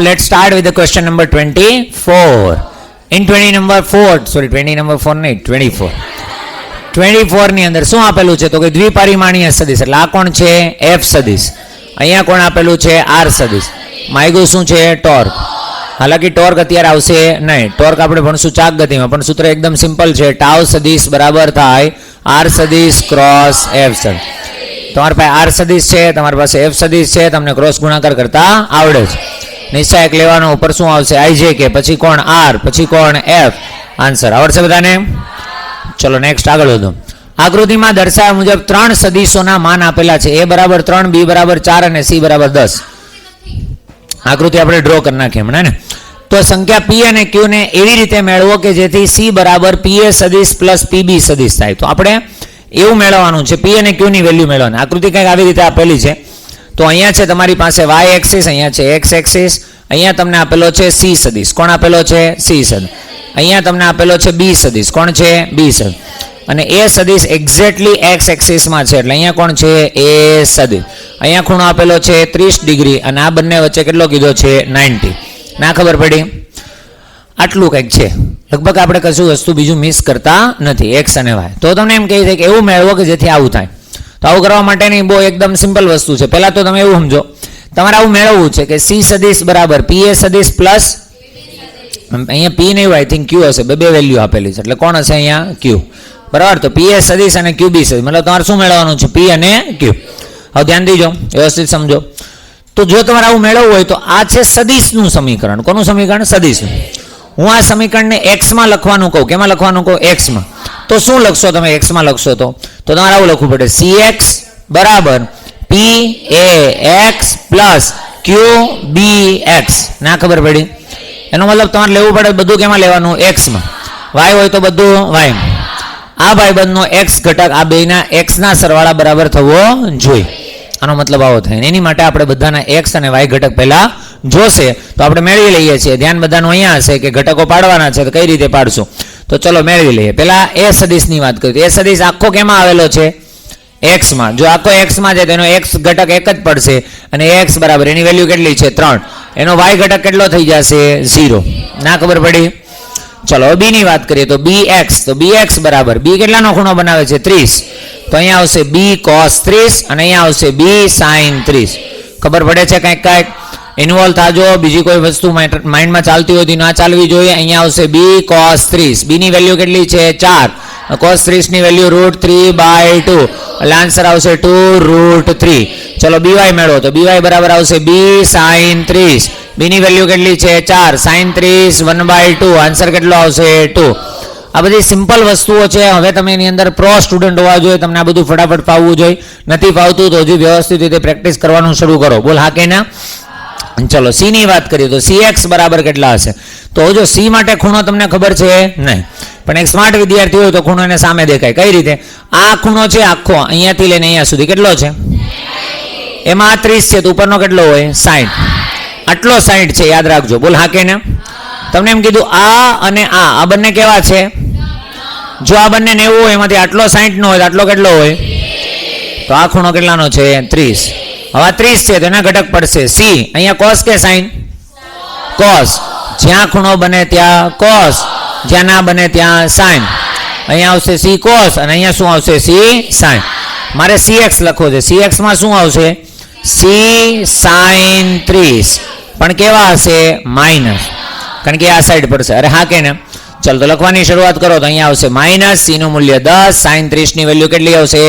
Let's start with the question number 24. In 20 number 4 નહીં 24. 24 ની અંદર શું આપેલું છે તો કે દ્વિપરિમાણીય સદિશ, એટલે આ કોણ છે એફ સદિશ, અહીંયા કોણ આપેલું છે આર સદિશ, માગ્યું શું છે ટોર્ક. હાલાકી ટોર્ક અત્યારે આવશે નહીં, ટોર્ક આપણે ભણશું ચાક ગતિમાં, પણ સૂત્ર એકદમ સિમ્પલ છે, ટાઉ સદિશ બરાબર થાય આર સદિશ ક્રોસ એફ સદિશ. તમારી પાસે આર સદિશ છે, તમારી પાસે એફ સદિશ છે, તમને ક્રોસ ગુણાકાર કરતા આવડે છે. નિશ્ચયક લેવાનો, ઉપર શું આવશે આઈજે કે, પછી કોણ આર, પછી કોણ એફ. આન્સર આવડશે બધાને? ચલો નેક્સ્ટ આગળ વધો. આકૃતિમાં દર્શાવ્યા મુજબ 3 સદિશોના માન આપેલા છે, એ બરાબર 3, બી બરાબર 4 અને સી બરાબર 10. આકૃતિ આપણે ડ્રો કરી નાખીએ હમણાં ને. તો સંખ્યા પી અને ક્યુ ને એવી રીતે મેળવો કે જેથી સી બરાબર પીએ સદિશ પ્લસ પીબી સદિશ થાય. તો આપણે એવું મેળવવાનું છે, પી અને ક્યુ ની વેલ્યુ મેળવવાની. આકૃતિ કંઈક આવી રીતે આપેલી છે. તો અહીંયા છે તમારી પાસે વાય એક્સિસ, અહીંયા છે એક્સ એક્સિસ, અહીંયા તમને આપેલો છે સી સદિશ, કોણ આપેલો છે સી સદિશ, અહીંયા તમને આપેલો છે બી સદિશ, કોણ છે બી સદિશ, અને એ સદિશ એક્ઝેક્ટલી એક્સ એક્સિસમાં છે, એટલે અહીંયા કોણ છે એ સદિશ. અહીંયા ખૂણો આપેલો છે 30 ડિગ્રી અને આ બંને વચ્ચે કેટલો કીધો છે 90. ના ખબર પડી? આટલું કંઈક છે, લગભગ આપણે કશું વસ્તુ બીજું મિસ કરતા નથી, એક્સ અને વાય. તો તમને એમ કહે છે કે એવું મેળવો કે જેથી આવું થાય. તો આવું કરવા માટેની બહુ એકદમ સિમ્પલ વસ્તુ છે. પહેલાં તો તમે એવું સમજો, તમારે આવું મેળવવું છે કે સી સદિશ બરાબર પીએ સદિશ પ્લસ, અહીંયા પી નહીં હોય, આઈ થિંક ક્યુ હશે, બે વેલ્યુ આપેલી છે, એટલે કોણ હશે અહીંયા ક્યુ, બરાબર. તો પીએ સદિશ અને ક્યુ બી સદિશ, મતલબ તમારે શું મેળવવાનું છે પી અને ક્યુ. હવે ધ્યાન દીજો, વ્યવસ્થિત સમજો. તો જો તમારે આવું મેળવવું હોય તો આ છે સદિશનું સમીકરણ. કોનું સમીકરણ? સદિશનું. હું આ સમીકરણને એક્સમાં લખવાનું કહું, કેમાં લખવાનું કહું? એક્સમાં. તો શું લખશો તમે એક્સમાં લખશો તો તમારે આવું લખવું પડે, સી એક્સ બરાબર પી એ એક્સ પ્લસ ક્યુ બી એક્સ. ના ખબર પડી? એનો મતલબ તમારે લેવું પડે બધું કેમાં લેવાનું? એક્સમાં. વાય હોય તો બધું વાયમાં. આ ભાઈબંધનો એક્સ ઘટક આ બેના એક્સના સરવાળા બરાબર થવો જોઈએ. આનો મતલબ આવો થાય. એની માટે આપણે બધાના એક્સ અને વાય ઘટક પહેલા જોશે, તો આપણે મેળવી લઈએ છીએ. ધ્યાન બધાનું અહીંયા હશે કે ઘટકો પાડવાના છે, તો કઈ રીતે પાડશું? તો ચલો મેળવી લઈએ. પહેલા એ સદિશની વાત કરીએ. એ સદિશ આખો કેમાં આવેલો છે? એક્સમાં. જો આખો એક્સમાં છે તો એનો એક્સ ઘટક એક જ પડશે, અને એક્સ બરાબર એની વેલ્યુ કેટલી છે 3. એનો વાય ઘટક કેટલો થઈ જશે 0. ના ખબર પડી? ચલો બી ની વાત કરીએ તો બી એક્સ, તો બી એક્સ બરાબર બી કેટલાનો ખૂણો બનાવે છે 30. તો અહીંયા આવશે બી કોસ 30 અને અહીંયા આવશે બી સાઇન 30. ખબર પડે છે કંઈક કંઈક? ઇન્વોલ્વ થાજો, બીજી કોઈ વસ્તુ માઇન્ડમાં ચાલતી હોય તો ના ચાલવી જોઈએ. અહીંયા આવશે બી કોસ 30, બી ની વેલ્યુ કેટલી છે 4, કોસ 30 ની વેલ્યુ √3/2, એટલે આન્સર આવશે 2√3. ચલો બીવાય મેળવો, તો બીવાય બરાબર આવશે બી સાઇન 30, બી ની વેલ્યુ કેટલી છે 4, સાઇન 30 1/2, આન્સર કેટલો આવશે 2. આ બધી સિમ્પલ વસ્તુઓ છે. હવે તમે એની અંદર પ્રો સ્ટુડન્ટ હોવા જોઈએ, તમને આ બધું ફટાફટ ફાવવું જોઈએ. નથી ફાવતું તો હજુ વ્યવસ્થિત રીતે પ્રેક્ટિસ કરવાનું શરૂ કરો. બોલ હા કે ના? ચલો સી ની વાત કરીએ તો સી એક્સ બરાબર કેટલા હશે? તો જો સી માટે ખૂણો તમને ખબર છે નહીં, પણ એક સ્માર્ટ વિદ્યાર્થી હોય તો ખૂણો એને સામે દેખાય. કઈ રીતે? આ ખૂણો છે આખો અહીંયાથી લઈને અહીંયા સુધી કેટલો છે? એમાં 30 છે તો ઉપરનો કેટલો હોય 60. આટલો 60 છે, યાદ રાખજો. બોલ હા કે ના? તમને એમ કીધું આ અને આ બંને કેવા છે? જો આ બંને 90 હોય, એમાંથી આટલો 60 નો હોય તો આટલો કેટલો હોય? તો આ ખૂણો કેટલાનો છે 30. હવે 30 છે તો એના ઘટક પડશે સી. અહીંયા કોસ કે સાઇન? કોસ. જ્યાં ખૂણો બને ત્યાં કોસ, જ્યાં ના બને ત્યાં સાઇન. અહીંયા આવશે સી કોસ અને અહીંયા શું આવશે સી સાઇન. મારે સી એક્સ લખવો છે. સી એક્સ માં શું આવશે? સી સાઇન 30, પણ કેવા હશે? માઇનસ, કારણ કે આ સાઈડ પડશે. અરે હા કે ને? ચલો તો લખવાની શરૂઆત કરો. તો અહીંયા આવશે માઇનસ, સી નું મૂલ્ય 10, સાઇન 30 ની વેલ્યુ કેટલી આવશે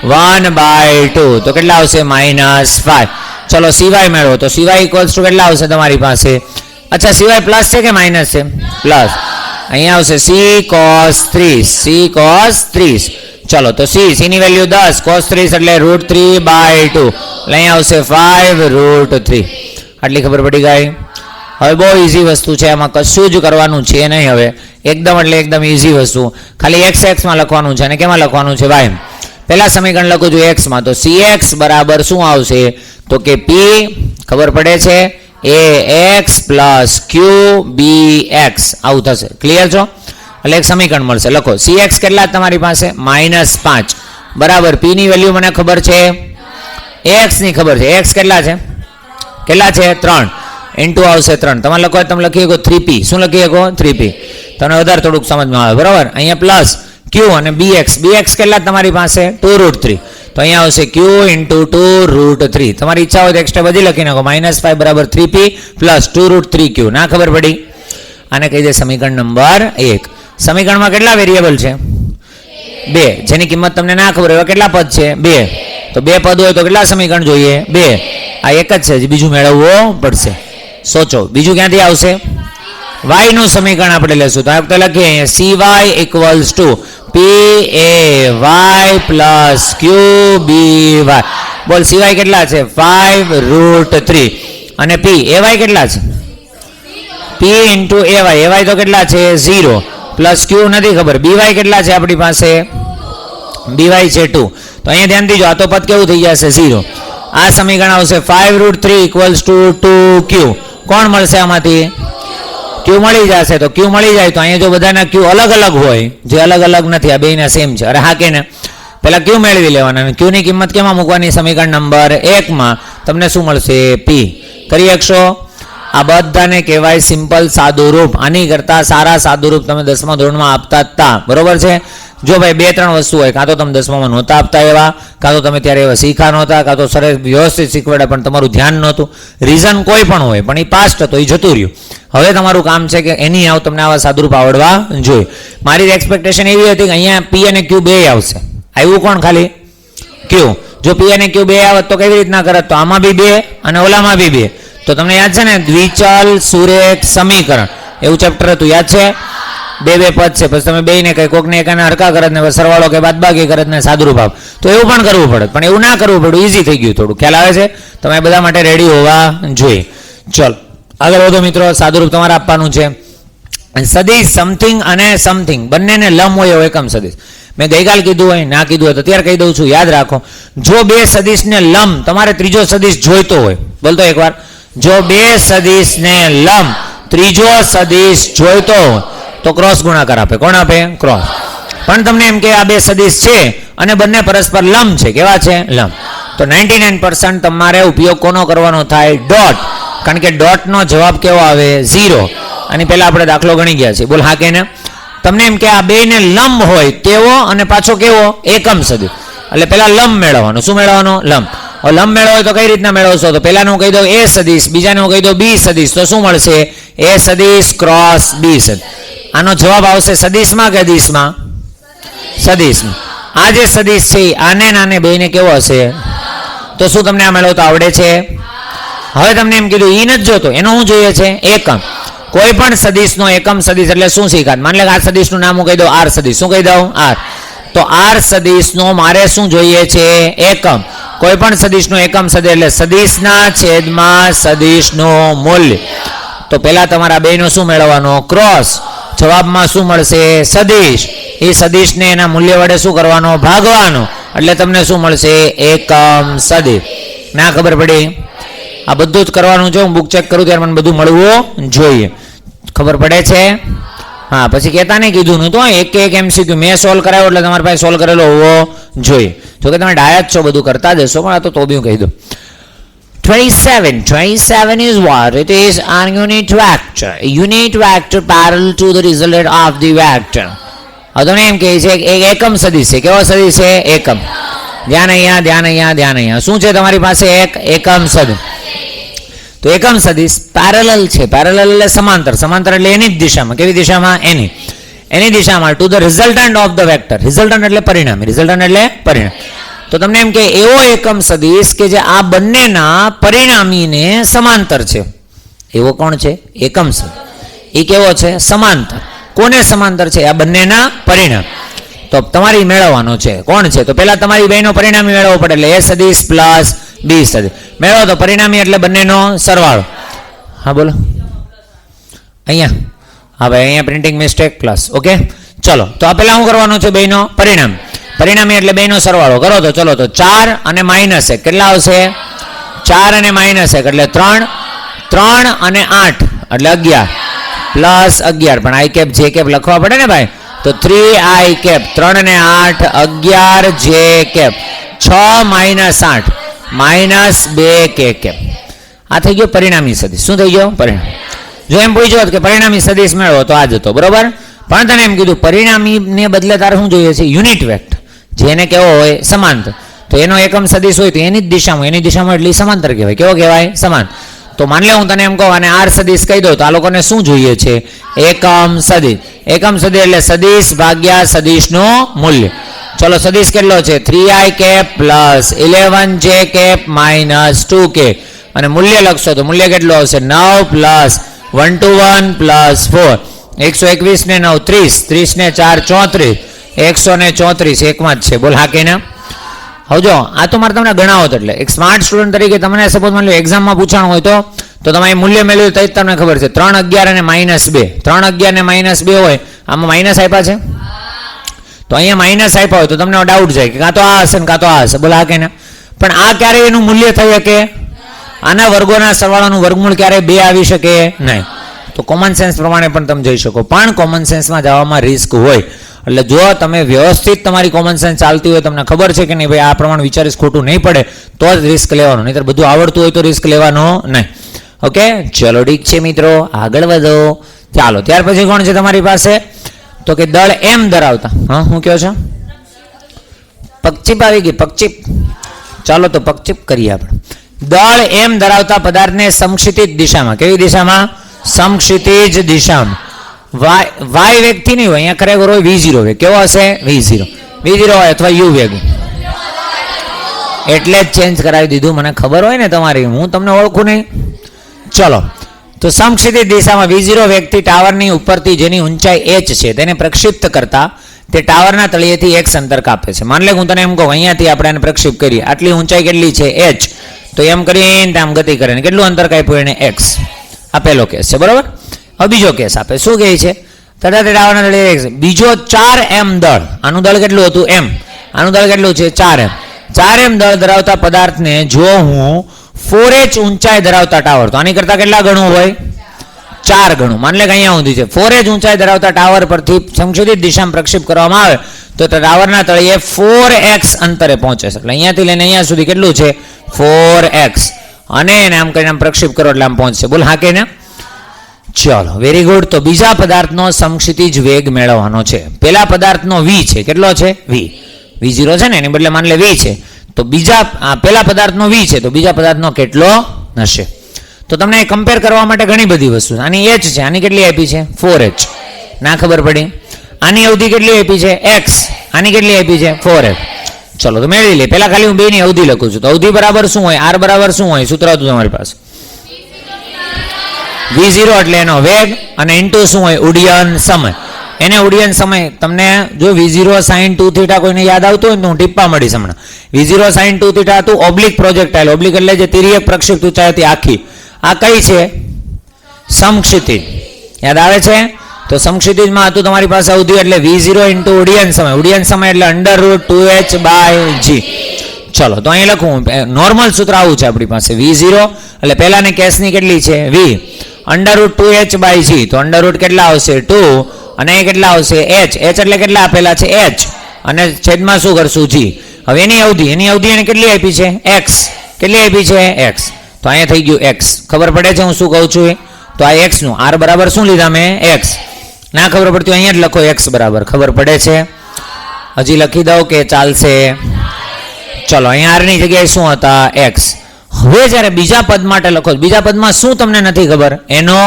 1/2, તો કેટલા આવશે -5. ચલો સીવાય મેળવો. તો સીવાય ઇક્વલ્સ ટુ કેટલા આવશે તમારી પાસે? અચ્છા સીવાય પ્લસ છે કે માઇનસ છે? પ્લસ. અહીંયા આવશે સી કોસ 30, સી કોસ 30. ચલો તો સી ની વેલ્યુ 10, કોસ 30 એટલે √3/2, એટલે અહીંયા આવશે 5√3. આટલી ખબર પડી ગઈ? હવે બહુ ઇઝી વસ્તુ છે, એમાં કશું જ કરવાનું છે નહીં. હવે એકદમ એટલે એકદમ ઇઝી વસ્તુ. ખાલી એક્સમાં લખવાનું છે અને કેમાં લખવાનું છે? વાય. પહેલા સમીકરણ લખું છું એક્સમાં. તો સી એક્સ બરાબર શું આવશે? તો કે પી ખબર પડે છે એ એક્સ પ્લસ ક્યુ બી એક્સ. આવું થશે. ક્લિયર છો? એટલે એક સમીકરણ મળશે. લખો સી એક્સ કેટલા તમારી પાસે? -5 બરાબર પી ની વેલ્યુ મને ખબર છે, એક્સ ની ખબર છે. એક્સ કેટલા છે? 3. ઇન્ટુ આવશે 3. તમારે લખો તમે લખી શકો 3p. શું લખી શકો 3p. તમને વધારે થોડુંક સમજમાં આવે બરાબર. અહીંયા પ્લસ q અને bx કેટલા તમારી પાસે 2√3. તો અહીંયા આવશે q ઇન્ટુ 2√3. તમારી ઈચ્છા હોય તો એક્સ્ટ્રા બધી લખી નાખો. -5 બરાબર 3p પ્લસ 2√3q. ના ખબર પડી? આને કહી દે સમીકરણ નંબર 1. સમીકરણમાં કેટલા વેરિયેબલ છે 2. જેની કિંમત તમને ના ખબર એવા કેટલા પદ છે 2. તો 2 પદ હોય તો કેટલા સમીકરણ જોઈએ 2. આ એક જ છે, બીજું મેળવવો પડશે. સોચો બીજું ક્યાંથી આવશે? y નું સમીકરણ આપણે લેશું. તો આ વખતે લખીએ અહીંયા cy equals to p(a)y plus q(b)y. બોલ cy કેટલા છે 5√3 અને p(a)y કેટલા છે p ઇન્ટુ ay તો કેટલા છે 0 પ્લસ q નથી ખબર. by કેટલા છે આપણી પાસે by છે 2. તો અહીંયા ધ્યાનથી જો આ તો પદ કેવું થઈ જશે 0. આ સમીકરણ આવશે 5√3 ઇક્વલ્સ ટુ 2q. કોણ મળશે આમાંથી q મળી જશે. તો q મળી જાય તો અહીંયા જો બધાના q અલગ અલગ હોય, જે અલગ અલગ નથી આ બેયના સેમ છે. અરે હા કે ને પહેલા q મેળવી લેવાના અને q ની કિંમત કેમાં મૂકવાની સમીકરણ નંબર 1 માં. તમને શું મળશે p. કરી શકશો? આ બધાને કહેવાય સિમ્પલ સાદુરૂપ. આની કરતા સારા સાદુરૂપ તમે 10મા ધોરણમાં આપતા હતા બરોબર છે. જો ભાઈ 2-3 વસ્તુ હોય, કાં તો તમે 10મામાં નહોતા આપતા એવા, કાં તો તમે ત્યારે એવા શીખા નહોતા, કાં તો સરસ વ્યવસ્થિત શીખવાડ્યા પણ તમારું ધ્યાન નહોતું. રીઝન કોઈ પણ હોય પણ એ પાસ્ટ હતો, એ જતું રહ્યું. હવે તમારું કામ છે કે એની આવ તમને આવા સાદુરૂપ આવડવા જોઈએ. મારી એક્સપેક્ટેશન એવી હતી કે અહીંયા p અને q બે આવશે. આવ્યું કોણ ખાલી q. જો p અને q બે આવત તો કેવી રીતના કરત? તો આમાં બી 2 અને ઓલામાં બી 2. તો તમને યાદ છે ને દ્વિચલ સુરેખ સમીકરણ એવું ચેપ્ટર હતું, યાદ છે? 2 પદ છે, પછી તમે બેયને કઈ કોકને એકાને હરકા કરત ને સરવાળો કે બાદબાકી કરત ને સાદુરૂપ આપ. તો એવું પણ કરવું પડે, પણ એવું ના કરવું પડે, ઈઝી થઈ ગયું થોડું. ખ્યાલ આવે છે? તમે બધા માટે રેડી હોવા જોઈએ. ચલો આગળ વધો મિત્રો. સાદુરૂપ તમારે આપવાનું છે. સદિશ સમથિંગ અને સમથિંગ બંનેને લંબ હોય એવો એકમ સદિશ. મેં ગઈકાલ કીધું હોય, ના કીધું હોય તો અત્યારે કહી દઉં છું, યાદ રાખો. જો 2 સદિશને લંબ તમારે ત્રીજો સદિશ જોઈતો હોય, બોલતો એકવાર. જો 2 સદિશને લંબ ત્રીજો સદિશ જોઈતો હોય તો ક્રોસ ગુણાકાર આપે. કોણ આપે? ક્રોસ. પણ તમને એમ કે આ 2 સદિશ છે અને બંને પરસ્પર લંબ છે. કેવા છે? લંબ. તો 99% તમારે ઉપયોગ કોનો કરવાનો થાય? ડોટ. કારણ કે ડોટનો જવાબ કેવો આવે? 0. અને પહેલા આપણે દાખલો ગણી ગયા છે. બોલ હા કે ને? તમને એમ કે આ બેયને લંબ હોય તેવો અને પાછો કેવો? એકમ સદિશ. એટલે પહેલા લંબ મેળવવાનો. શું મેળવવાનો? લંબ. લંબ મેળવો હોય તો કઈ રીતના મેળવશો? તો પહેલાનું કહી દો a સદિશ, બીજાનું કહી દો b સદિશ. તો શું મળશે? a સદિશ ક્રોસ b સદિશ. આનો જવાબ આવશે સદિશમાં કે દિશમાં? સદિશમાં. આ જે સદિશ છે આને નાને બેયને કેવો હશે? તો શું તમને આ મેળવતા આવડે છે? હવે તમને એમ કીધું ઈ નથી જોતો, એનો શું જોઈએ છે? એકમ. કોઈ પણ સદિશનો એકમ સદિશ એટલે શું શીખાત? માની લે આ સદિશનું નામ હું કહી દઉં r સદિશ. શું કહી દઉં? r. તો r સદિશનો મારે શું જોઈએ છે? એકમ. કોઈ પણ સદિશનો એકમ સદિશ એટલે સદિશના છેદમાં સદિશનું મૂલ્ય. તો પહેલા તમારા બેયનો શું મેળવવાનો? ક્રોસ. જવાબમાં શું મળશે? સદિશ. એ સદિશને એના મૂલ્ય વડે શું કરવાનો? ભાગવાનો. એટલે તમને શું મળશે? એકમ સદિશ. ના ખબર પડી? આ બધું જ કરવાનું છે. હું બુક ચેક કરું ત્યારે મને બધું મળવું જોઈએ. ખબર પડે છે? હા, પછી કહેતા નહીં કીધું નહીં તો એક MCQ મેં સોલ્વ કરાયો એટલે તમારી પાસે સોલ્વ કરેલો હોવો જોઈએ. જો કે તમે ડાયા છો, બધું કરતા જશો, પણ આ તો બી હું કહી દઉં. 27 is what? It is an unit vector. A unit vector parallel to the resultant of the vector. હવે તમને એમ કહે છે એક એકમ સદિશ છે. કેવો સદિશ છે? એકમ. ધ્યાન અહીંયા, ધ્યાન અહીંયા, ધ્યાન અહીંયા. શું છે તમારી પાસે? એક એકમ સદિશ. તો એકમ સદિશ પેરેલલ છે. પેરેલલ એટલે સમાંતર. સમાંતર એટલે એની જ દિશામાં. કેવી દિશામાં? એની દિશામાં to the resultant of the vector. Resultant એટલે પરિણામી. રિઝલ્ટન્ટ એટલે પરિણામ. તો તમને એમ કે એવો એકમ સદિશ કે જે આ બંનેના પરિણામીને સમાંતર છે. એવો કોણ છે? એકમ સદિશ. એ કેવો છે? સમાંતર. કોને સમાંતર છે? આ બંનેના પરિણામ. તો તમારી મેળવવાનો છે. કોણ છે? તો પહેલા તમારી બેનો પરિણામી મેળવવો પડે. એટલે a સદિશ પ્લસ b સદિશ મેળવો તો પરિણામી એટલે બંનેનો સરવાળો. હા બોલો અહીંયા. હા ભાઈ અહીંયા પ્રિન્ટિંગ મિસ્ટેક પ્લસ. ઓકે ચલો. તો આ પહેલા શું કરવાનું છે? બેનો પરિણામી એટલે બેનો સરવાળો કરો. તો ચલો તો 4 અને -1 કેટલા આવશે? 4 અને -1 એટલે 3. 3 અને 8 એટલે 11 પ્લસ 11. પણ i કેપ j કેપ લખવા પડે ને ભાઈ. તો 3i કેપ 3 અને 8 11 j કેપ 6 -8 -2 k કેપ. આ થઈ ગયો પરિણામી સદિશ. શું થઈ ગયો? પરિણામ. જો એમ પૂછ્યું કે પરિણામી સદિશ મેળવો તો આ જ હતો, બરોબર. પણ તને એમ કીધું પરિણામીને બદલે તારે શું જોઈએ છે? યુનિટ વેક્ટર, જેને કેવો હોય? સમાંતર. તો એનો એકમ સદિશ હોય તો એની જ દિશામાં એટલે સમાંતર કહેવાય. કેવો કહેવાય? સમાન. તો માન લે હું તને એમ કહું અને આર સદિશ કહી દઉં તો આ લોકોને શું જોઈએ છે? એકમ સદિશ. એકમ સદિશ એટલે સદિશ ભાગ્યા સદિશનું મૂલ્ય. ચલો સદિશ કેટલો છે? 3i cap plus 11j cap minus 2k. અને મૂલ્ય લખશો તો મૂલ્ય કેટલું આવશે? 9 પ્લસ 1 to 1 પ્લસ 4. 121 ને 9 30, 30 ને 4 34, 134 એકમાં જ છે. બોલ હા કે ના? હવે જો આ તો મારે તમને ગણાવો તો એટલે એક સ્માર્ટ સ્ટુડન્ટ તરીકે તમને સપોઝ માની લો એક્ઝામમાં પૂછાણું હોય તો તમે મૂલ્ય મેળવ્યું તો તમને ખબર છે 3 11 અને -2. 3 11 ને -2 હોય, આમાં માઇનસ આપ્યા છે તો અહીંયા માઇનસ આપ્યા હોય તો તમને ડાઉટ જાય કે કાં તો આ હશે ને કાં તો આ હશે. બોલો હા કે ના? પણ આ ક્યારેય એનું મૂલ્ય થઈ શકે? આના વર્ગોના સરવાળાનું વર્ગમૂળ ક્યારેય 2 આવી શકે નહીં. તો કોમન સેન્સ પ્રમાણે પણ તમે જઈ શકો, પણ કોમન સેન્સમાં જવામાં રિસ્ક હોય. એટલે જો તમે વ્યવસ્થિત તમારી કોમન સેન્સ ચાલતી હોય, તમને ખબર છે કે નહીં ભાઈ આ પ્રમાણે વિચારીશ ખોટું નહીં પડે તો જ રિસ્ક લેવાનો, નહીંતર બધું આવડતું હોય તો રિસ્ક લેવાનો નહીં. ઓકે ચલો ઠીક છે મિત્રો, આગળ વધો. ચાલો ત્યાર પછી કોણ છે તમારી પાસે? તો કે દળ એમ ધરાવતા, હા હું કહો છો? પક્ષીપ આવી ગઈ, પક્ષીપ. ચાલો તો પક્ષીપ કરીએ આપણે. દળ એમ ધરાવતા પદાર્થને સમક્ષિતિજ દિશામાં, કેવી દિશામાં? સમક્ષિતિજ દિશામાં. વાય વેગથી નહીં હોય, અહીંયા ખરેખર હોય v0 વેગ. કેવો હશે? v0 હોય અથવા u વેગ. એટલે જ ચેન્જ કરાવી દીધું. મને ખબર હોય ને તમારી, હું તમને ઓળખું નહીં. ચલો તો સમક્ષિતિજ દિશામાં v0 વેગથી ટાવરની ઉપરથી જેની ઊંચાઈ h છે તેને પ્રક્ષિપ્ત કરતા તે ટાવરના તળિયેથી x અંતર કાપે છે. માન લે હું તને એમ કહું અહીંયાથી આપણે એને પ્રક્ષિપ્ત કરીએ, આટલી ઊંચાઈ કેટલી છે? h. તો એમ કરીને આમ ગતિ કરે, કેટલું અંતર કાપ્યું એને? x. આ પહેલો કેસ છે, બરોબર. હવે બીજો કેસ આપે, શું કહે છે? તથા તે ટાવરના તળિયે x. બીજો 4m દળ, આનું દળ કેટલું હતું? m. આનું દળ કેટલું છે? 4m. 4m દળ ધરાવતા પદાર્થને જો હું 4h ઊંચાઈ ધરાવતા ટાવર, તો આની કરતા કેટલા ગણું હોય? 4 ગણું. માન લે કે અહીંયા સુધી છે 4h ઊંચાઈ ધરાવતા ટાવર પરથી સંક્ષિપ્ત દિશામાં પ્રક્ષેપ કરવામાં આવે તો ટાવરના તળિયે 4x અંતરે પહોંચે છે. એટલે અહીંયાથી લઈને અહીંયા સુધી કેટલું છે? 4x. અને એને આમ કરીને આમ પ્રક્ષેપ કરો એટલે આમ પહોંચશે. બોલ હા કે ના? ચલો વેરી ગુડ. તો બીજા પદાર્થનો સમક્ષિતિજ વેગ મેળવવાનો છે. પેલા પદાર્થનો v છે, કેટલો છે? v0 છે ને, એની બદલે માન લે v છે. તો બીજા પેલા પદાર્થનો v છે તો બીજા પદાર્થનો કેટલો હશે? તો તમને કમ્પેર કરવા માટે ઘણી બધી વસ્તુ. આની h છે, આની કેટલી આપી છે? 4h. ના ખબર પડી? આની અવધિ કેટલી આપી છે? x. આની કેટલી આપી છે? 4h. ચલો તો મેળવી લે. પેલા ખાલી હું બેની અવધિ લખું છું. તો અવધિ બરાબર શું હોય? r બરાબર શું હોય? સૂત્ર હતું તમારી પાસે v0 એટલે એનો વેગ અને ઇન્ટુ શું હોય? ઉડ્ડયન સમય. એને ઉડ્ડયન સમય તમને જો v0 sin 2 θ કોઈને યાદ આવતું હોય તો હું ટીપ્પા મળીશ હમણાં. v0 sin 2 θ હતું ઓબ્લિક પ્રોજેક્ટાઇલ. ઓબ્લિક એટલે જે તિર્યક પ્રક્ષેપિત ઊંચાઈ હતી આખી. આ કઈ છે? સમક્ષિતિજ. યાદ આવે છે? તો સમક્ષિતિજમાં હતું તમારી પાસે અવધિ એટલે v0 ઇન્ટુ ઉડ્ડયન સમય. ઉડ્ડયન સમય એટલે √2h/g. ચલો તો અહીં લખું નોર્મલ સૂત્ર આવું છે આપણી પાસે. v0 એટલે પહેલાની કેસની કેટલી છે? v. √2h/g. તો અંડરરૂટ કેટલા આવશે? 2. અને એ કેટલા આવશે? h. h એટલે કેટલા આપેલા છે? h. અને છેદમાં શું કરશું? g. હવે એની અવધિ એને કેટલી આપી છે? x. કેટલી આપી છે? x. તો અહીંયા થઈ ગયું x. ખબર પડે છે હું શું કહું છું? તો આ x નું r બરાબર શું લીધા મેં? x. ના ખબર પડતી અહીંયા જ લખો x બરાબર. ખબર પડે છે? હજી લખી દઉં કે ચાલશે? ચલો અહીંયા r ની જગ્યાએ શું હતા? x. હવે જ્યારે બીજા પદ માટે લખો, બીજા પદમાં શું તમને નથી ખબર? એનો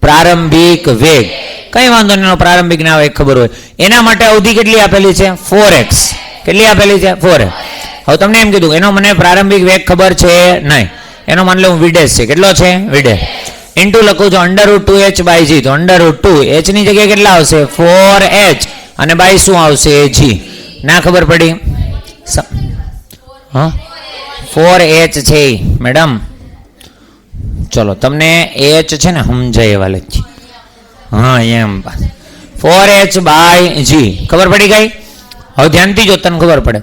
પ્રારંભિક વેગ. કઈ વાંધો નહીં, એનો પ્રારંભિક ના વેગ ખબર હોય. એના માટે અવધિ કેટલી આપેલી છે? 4x. કેટલી આપેલી છે? 4x. હવે તમને એમ કીધું એનો મને પ્રારંભિક વેગ ખબર છે નહીં. એનો માન લે હું વિડેશ છે. કેટલો છે? વિડેશ. ઇન્ટુ લખું છું √2h/g. તો √2 h ની જગ્યાએ કેટલા આવશે? 4h. અને બાય શું આવશે? g. ના ખબર પડી? હા 4h છે મેડમ. ચલો તમને h છે ને સમજાય એવા લખી. હા એમ 4h/g. ખબર પડી ગઈ? હવે ધ્યાનથી જો તને ખબર પડે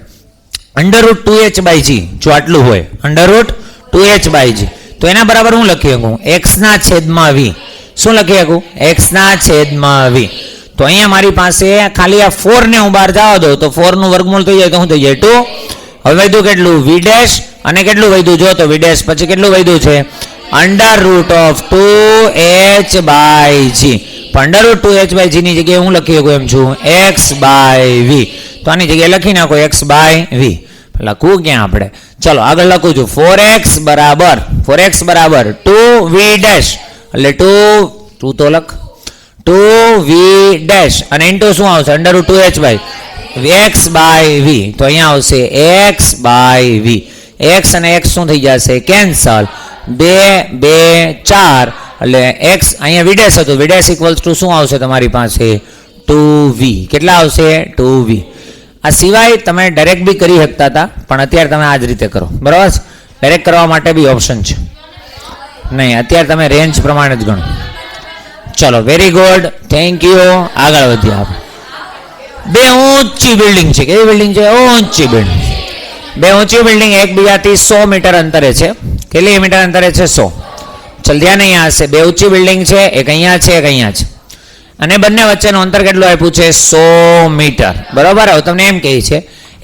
√2h/g જો આટલું હોય √2h/g તો એના બરાબર હું લખી શકું? x ના છેદમાં v. શું લખી શકું? x ના છેદમાં v. તો અહીંયા મારી પાસે ખાલી આ 4 ને હું બહાર જવા દઉં તો 4 નું વર્ગમૂળ થઈ જાય તો શું થઈ જાય? 2. હવે વધ્યું કેટલું? v' અને કેટલું વધ્યું? જો તો v' પછી કેટલું વધ્યું છે? Under root of 2h by g. Under root 2h by g ની જગ્યાએ હું લખી શકું એમ છું x બાય વી. તો આની જગ્યાએ લખી નાખો x બાય વી. લખવું ક્યાં આપણે? ચલો આગળ લખું છું 4x બરાબર 2v ડેશ એટલે 2 તો લખ 2v ડેશ અને ઇન્ટુ શું આવશે under root 2h by x by v. તો અહીંયા આવશે x બાય વી. x અને x શું થઈ જશે? કેન્સલ. 2 2 4 એટલે x અહીંયા v ડેશ હતું. v ડેશ ઇક્વલ્સ ટુ શું આવશે તમારી પાસે? 2v. કેટલા આવશે? 2v. આ સિવાય તમે ડાયરેક્ટ બી કરી શકતા હતા, પણ અત્યારે તમે આ જ રીતે કરો, બરાબર છે? ડાયરેક્ટ કરવા માટે બી ઓપ્શન છે નહીં, અત્યારે તમે રેન્જ પ્રમાણે જ ગણો. ચલો વેરી ગુડ, થેન્ક યુ. આગળ વધીએ આપણે. બે ઊંચી બિલ્ડિંગ છે. કેવી બિલ્ડિંગ છે? ઊંચી બિલ્ડિંગ. બે ઊંચી બિલ્ડિંગ એકબીજાથી 100 મીટર અંતરે છે. કેટલી મીટર અંતરે છે? 100. ચલ ધ્યાન અહીંયા હશે. બે ઊંચી બિલ્ડિંગ છે, એક અહીંયા છે, એક અહીંયા છે, અને બંને વચ્ચેનું અંતર કેટલું આપ્યું છે? 100 મીટર. બરાબર. હવે તમને એમ કહે છે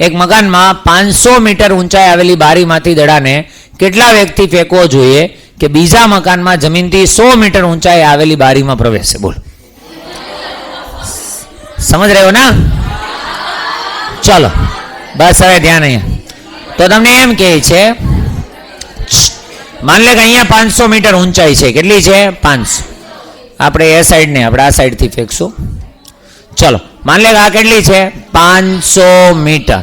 એક મકાનમાં 500 મીટર ઊંચાઈ આવેલી બારીમાંથી દડાને કેટલા વેગથી ફેંકવો જોઈએ કે બીજા મકાનમાં જમીનથી 100 મીટર ઊંચાઈ આવેલી બારીમાં પ્રવેશે? બોલ. સમજ રહ્યો ને? ચલો બસ હવે ધ્યાન અહીંયા. તો તમને એમ કહે છે માન લે કે અહીંયા 500 મીટર ઊંચાઈ છે. કેટલી છે? 500. આપણે એ સાઈડ ને આપણે આ સાઈડથી ફેંકશું. ચલો માન લે કે આ કેટલી છે? 500 મીટર.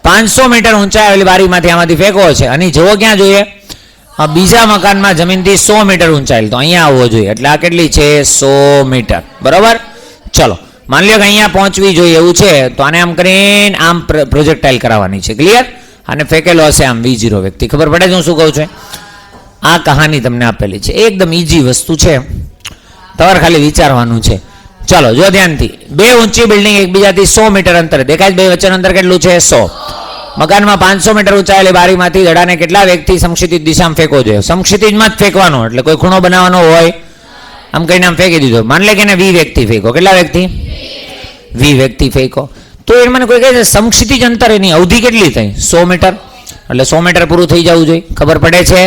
500 મીટર ઊંચાઈ આવેલી બારીમાંથી આમાંથી ફેંકવો છે. અને જવો ક્યાં જોઈએ? બીજા મકાનમાં જમીનથી 100 મીટર ઊંચાઈ. તો અહીંયા આવવો જોઈએ. એટલે આ કેટલી છે? 100 મીટર. બરાબર. ચલો માન લો કે અહીંયા પહોંચવી જોઈએ એવું છે, તો આને આમ કરીને આમ પ્રોજેક્ટાઇલ કરાવવાની છે. ક્લિયર? આને ફેંકેલો હશે આમ v0 વ્યક્તિ. ખબર પડે છે હું શું કહું છું? આ કહાની તમને આપેલી છે, એકદમ ઈજી વસ્તુ છે, તમારે ખાલી વિચારવાનું છે. ચલો જો ધ્યાનથી. બે ઊંચી બિલ્ડિંગ એકબીજાથી 100 મીટર અંતરે. દેખાય બે વચ્ચેનું અંતર કેટલું છે? 100. મકાનમાં 500 મીટર ઊંચાયેલી બારીમાંથી દડાને કેટલા વેગથી સમક્ષિતિજ દિશામાં ફેંકવો જોઈએ? સમક્ષિતિજમાં જ ફેંકવાનો, એટલે કોઈ ખૂણો બનાવવાનો હોય આમ કહીને આમ ફેંકી દીધો. માન લે કે એને v વેગથી ફેંકો. કેટલા વેગથી? v વેગથી ફેંકો. તો એ મને કોઈ કહે છે સમક્ષિતિજ અંતર એની અવધિ કેટલી થઈ? 100 મીટર. એટલે 100 મીટર પૂરું થઈ જવું જોઈએ. ખબર પડે છે?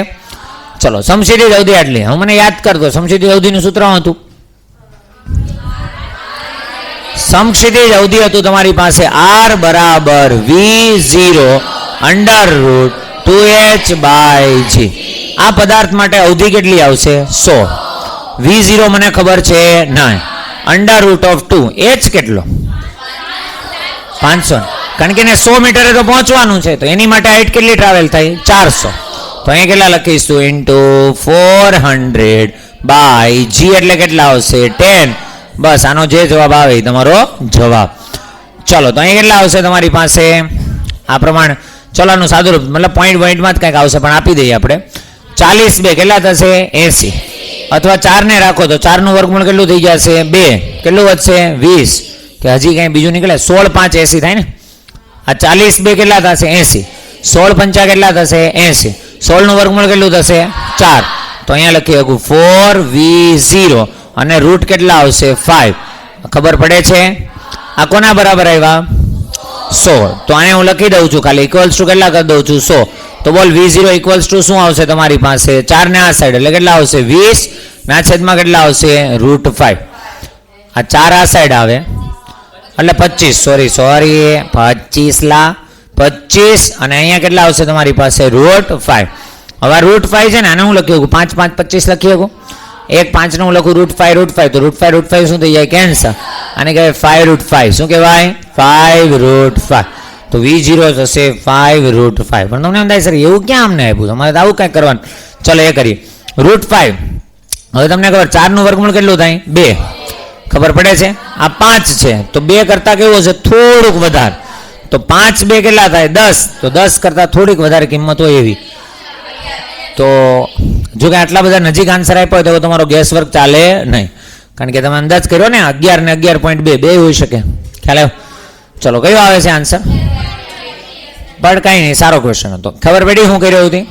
ચલો સમક્ષિતિજ અવધિ આટલી. હું મને યાદ કરતો સમક્ષિતિજ અવધિનું સૂત્ર હતું. સમક્ષિતિજ અવધિ હતું તમારી પાસે r બરાબર v0 under root 2h by g. આ પદાર્થ માટે અવધિ કેટલી આવશે? 100. v0 મને ખબર છે નહીં. અંડર રૂટ ઓફ 2 h કેટલો? 500. કારણ કે એને 100 મીટરે તો પહોંચવાનું છે, તો એની માટે હાઈટ કેટલી ટ્રાવેલ થાય? 400. તો અહીંયા કેટલા લખીશું? ઇન્ટુ 400 બાય g એટલે કેટલા આવશે? 10. બસ આનો જે જવાબ આવે એ તમારો જવાબ. ચલો તો અહીંયા કેટલા આવશે તમારી પાસે આ પ્રમાણે? ચલો આનું સાદું રૂપ મતલબ પોઈન્ટમાં જ કંઈક આવશે, પણ આપી દઈએ આપણે. 40 બે કેટલા થશે? 80. અથવા 4 ને રાખો તો 4 નું વર્ગમૂળ કેટલું થઈ જશે? 2. કેટલું વધશે? 20. કે હજી કંઈ બીજું નીકળે? 16 5 80 થાય ને. આ 40 બે કેટલા થશે? 80. 16 5 કેટલા થશે? 80. 16 નું વર્ગમૂળ કેટલું થશે? 4. તો અહીંયા લખી શકું 4v0 અને રૂટ કેટલા આવશે? 5. ખબર પડે છે? આ કોના બરાબર આવ્યા? 100. તો આને હું લખી દઉં છું ખાલી ઇક્વલ્સ ટુ કેટલા કરી દઉં છું? 100. તો બોલ v0 ઇક્વલ્સ ટુ શું આવશે તમારી પાસે? 4 ને આ સાઈડ એટલે કેટલા આવશે? 20. ના છેદમાં કેટલા આવશે? રૂટ 5. આ 4 આ સાઈડ આવે એટલે 25. સોરી 25 લા 25. અને અહીંયા કેટલા આવશે તમારી પાસે? રૂટ 5. હવે રૂટ 5 છે ને, આને હું લખી શકું 5 5 25 લખી શકું. 1 5 નું લખું રૂટ 5 તો રૂટ 5 શું થઈ જાય? કેન્સર. આને કહેવાય 5 રૂટ 5. શું કહેવાય? 5 રૂટ 5. તો v0 થશે 5 રૂટ 5. પણ તમને એમ થાય સર એવું ક્યાં અમને આપ્યું? તમારે તો આવું કંઈક કરવાનું. ચલો એ કરીએ. રૂટ 5. હવે તમને ખબર 4 નું વર્ગમૂળ કેટલું થાય? 2. ખબર પડે છે? આ 5 છે તો 2 કરતાં કેવું હશે? થોડુંક વધારે. તો 5 2 કેટલા થાય? 10. તો 10 કરતાં થોડીક વધારે કિંમત હોય એવી. તો જો કે આટલા બધા નજીક આન્સર આપ્યો હોય તો તમારો ગેસ વર્ક ચાલે નહીં, કારણ કે તમે અંદાજ કર્યો ને 11 ને 11.2 બે હોઈ શકે. ખ્યાલ આવ્યો? ચલો કયો આવે છે આન્સર? પણ કાંઈ નહીં, સારો ક્વેશ્ચન હતો. ખબર પડી શું કર્યું હતી?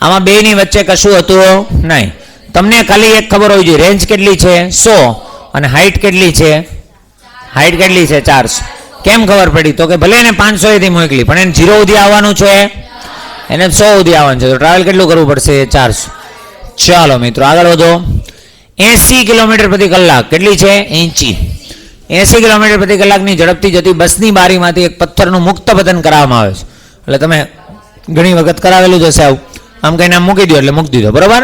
આમાં બેની વચ્ચે કશું હતું નહીં. તમને ખાલી એક ખબર હોવી જોઈએ, રેન્જ કેટલી છે? 100. અને હાઈટ કેટલી છે? હાઈટ કેટલી છે? 400. કેમ ખબર પડી? તો કે ભલે એને 500 થી મોકલી પણ એને 0 સુધી આવવાનું છે, એને 100 સુધી આવવાનું છે, તો ટ્રાવેલ કેટલું કરવું પડશે? 400. ચાલો મિત્રો આગળ વધો. 80 કિલોમીટર પ્રતિ કલાક કેટલી છે? ઇંચી. 80 કિલોમીટર પ્રતિ કલાકની ઝડપથી જતી બસની બારીમાંથી એક પથ્થરનું મુક્ત પતન કરવામાં આવે છે. એટલે તમે ઘણી વખત કરાવેલું જ હશે આવું. આમ કઈ નામ મૂકી દો એટલે મૂકી દીધો, બરોબર.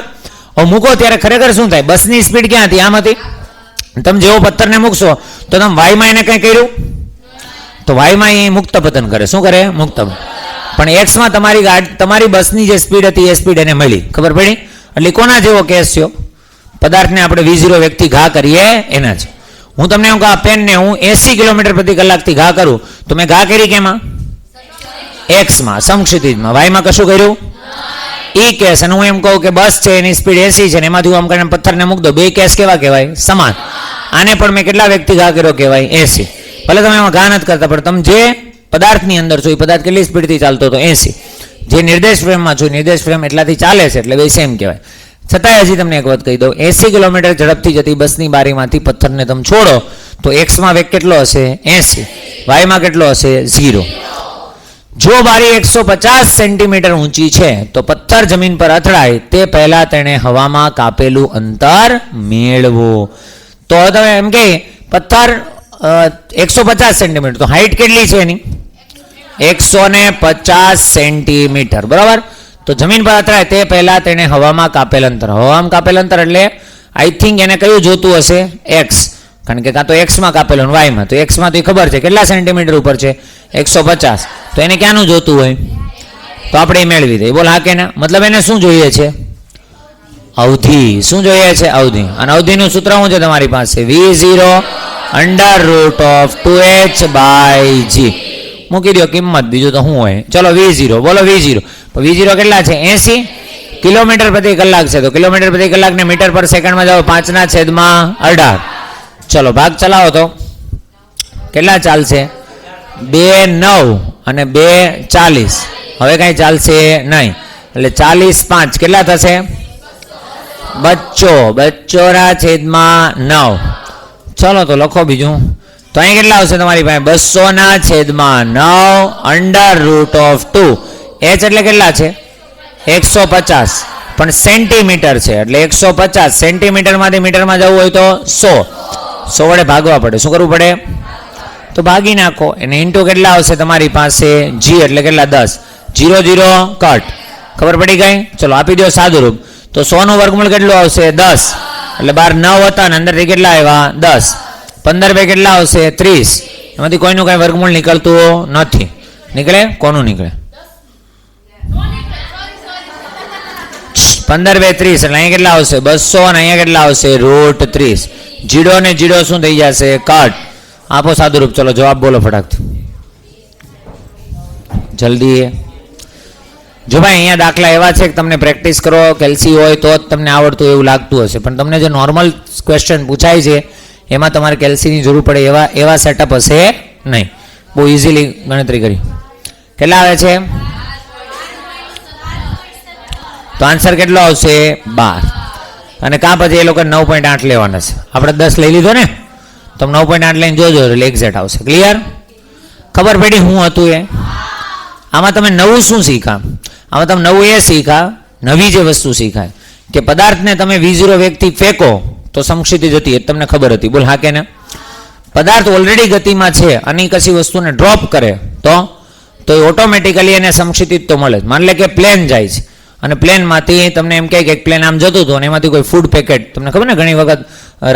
હવે મૂકો ત્યારે ખરેખર શું થાય? બસની સ્પીડ ક્યાં હતી? આમ હતી. તમે જેવો પથ્થરને મૂકશો તો તમે વાયમાં એને કંઈ કર્યું તો વાયમાં એ મુક્ત પતન કરે. શું કરે? મુક્ત. પણ એક્સમાં તમારી બસની જે સ્પીડ હતી એ સ્પીડ એને મળી. ખબર પડી? એટલે કોના જેવો કેસ થયો? પદાર્થને આપણે V0 વેગથી ઘા કરીએ એના જ. હું તમને એવું કહું, આ પેનને હું 80 કિલોમીટર પ્રતિ કલાકથી ઘા કરું તો મેં ઘા કરી કેમાં? એક્સમાં, સમક્ષિતિજમાં. વાયમાં કશું કર્યું? એ કેસ. અને હું એમ કહું કે બસ છે એની સ્પીડ 80 છે ને એમાંથી હું આમ કરીને પથ્થરને મૂક દો, બે કેસ કેવા કહેવાય? સમાન. આને પણ મેં કેટલા વેગથી ઘા કર્યો કહેવાય? 80. ભલે તમે એમાં ઘા નથી કરતા પણ તમે જે પદાર્થની અંદર છો એ પદાર્થ કેટલી સ્પીડથી ચાલતો હતો? 80. જે નિર્દેશ ફ્રેમમાં છો નિર્દેશ ફ્રેમ એટલાથી ચાલે છે એટલે બે સેમ કહેવાય. છતાંય હજી તમને એક વાત કહી દઉં, 80 કિલોમીટર ઝડપથી જતી બસની બારીમાંથી પથ્થરને તમે છોડો તો એક્સમાં વેગ કેટલો હશે? 80. વાયમાં કેટલો હશે? 0. જો બારી 150 સેન્ટીમીટર ઊંચી છે તો પથ્થર જમીન પર અથડાય તે પહેલા તેણે હવામાં કાપેલું અંતર મેળવો. તો તમે એમ કે પથ્થર 150 સેન્ટીમીટર, તો હાઈટ કેટલી છે એની? 150 સેન્ટીમીટર, બરાબર. તો જમીન પર અથડાય તે પહેલા તેણે હવામાં કાપેલ અંતર. હવામાં કાપેલ અંતર એટલે આઈ થિંક એને કયું જોતું હશે? એક્સ. કારણ કે કાં તો એક્સમાં કાપેલું ને વાયમાં. તો એક્સમાં તો એ ખબર છે કેટલા સેન્ટીમીટર ઉપર છે? 150. તો એને ક્યાંનું જોતું હોય? તો આપણે એ મેળવી દઈએ. બોલ હા કે ના? મતલબ એને શું જોઈએ છે? અવધિ. શું જોઈએ છે? અવધિ. અને અવધિનું સૂત્ર શું છે તમારી પાસે? V0 √ 2h/g. મૂકી દો કિંમત, બીજું તો શું હોય? ચલો V0 બોલો. V0 કેટલા છે? 80 કિલોમીટર પ્રતિ કલાક છે. તો કિલોમીટર પ્રતિ કલાકને મીટર પર સેકન્ડમાં જાઓ 5/18. ચલો ભાગ ચલાવો તો કેટલા ચાલશે? 2 9 અને 2 40. હવે કઈ ચાલશે નહીં એટલે 40 5 કેટલા થશે? 2/9. ચલો તો લખો બીજું. તો અહીં કેટલા આવશે તમારી પાસે? 200/9 √2. h એટલે કેટલા છે? 150. પણ સેન્ટીમીટર છે એટલે 150. સેન્ટીમીટરમાંથી મીટરમાં જવું હોય તો 100 વડે ભાગવા પડે. શું કરવું પડે? તો ભાગી નાખો. એને ઇન્ટુ કેટલા આવશે તમારી પાસે? g એટલે કેટલા? 10. 0 0 કટ. ખબર પડી ગઈ? ચલો આપી દો સાદું રૂપ. તો 100 નું વર્ગમૂળ કેટલું આવશે? 10. એટલે 12 9 હતા અને અંદરથી કેટલા આવ્યા? 10. 15 બે કેટલા આવશે? 30. એમાંથી કોઈનું કઈ વર્ગમૂળ નીકળતું નથી. નીકળે? કોનું નીકળે? 15 2 30. એટલે અહીંયા કેટલા આવશે? 200. અને અહીંયા કેટલા આવશે? √30. જીડો ને જીડો શું થઈ જશે? કટ. આપો સાદું રૂપ. ચલો જવાબ બોલો ફટાકથી જલ્દી. જો ભાઈ અહીંયા દાખલા એવા છે કે તમને પ્રેક્ટિસ કરો કેલ્સી હોય તો જ તમને આવડતું એવું લાગતું હશે, પણ તમને જે નોર્મલ ક્વેશ્ચન પૂછાય છે એમાં તમારે કેલ્સીની જરૂર પડે એવા સેટઅપ હશે નહીં. બહુ ઇઝીલી ગણતરી કરી. કેટલા આવે છે? તો આન્સર કેટલો આવશે? 12. અને કાં પછી એ લોકો 9.8 લેવાના છે. આપણે 10 લઈ લીધો ને, તમે 9.8 લઈને જોજો એટલે એક્ઝેક્ટ આવશે. ક્લિયર? ખબર પડી શું હતું એ? આમાં તમે નવું શું શીખા? આમાં તમે નવું એ શીખા, નવી જે વસ્તુ શીખાય કે પદાર્થને તમે V0 વેગથી ફેંકો તો સમક્ષિતિજ હતી. એ તમને ખબર હતી. બોલ હા કે ના? પદાર્થ ઓલરેડી ગતિમાં છે અને કશી વસ્તુને ડ્રોપ કરે તો એ ઓટોમેટિકલી એને સમક્ષિતિજ તો મળે. માની લે કે પ્લેન જાય છે અને પ્લેનમાંથી તમને એમ કહે કે એક પ્લેન આમ જતું હતું અને એમાંથી કોઈ ફૂડ પેકેટ, તમને ખબર ને ઘણી વખત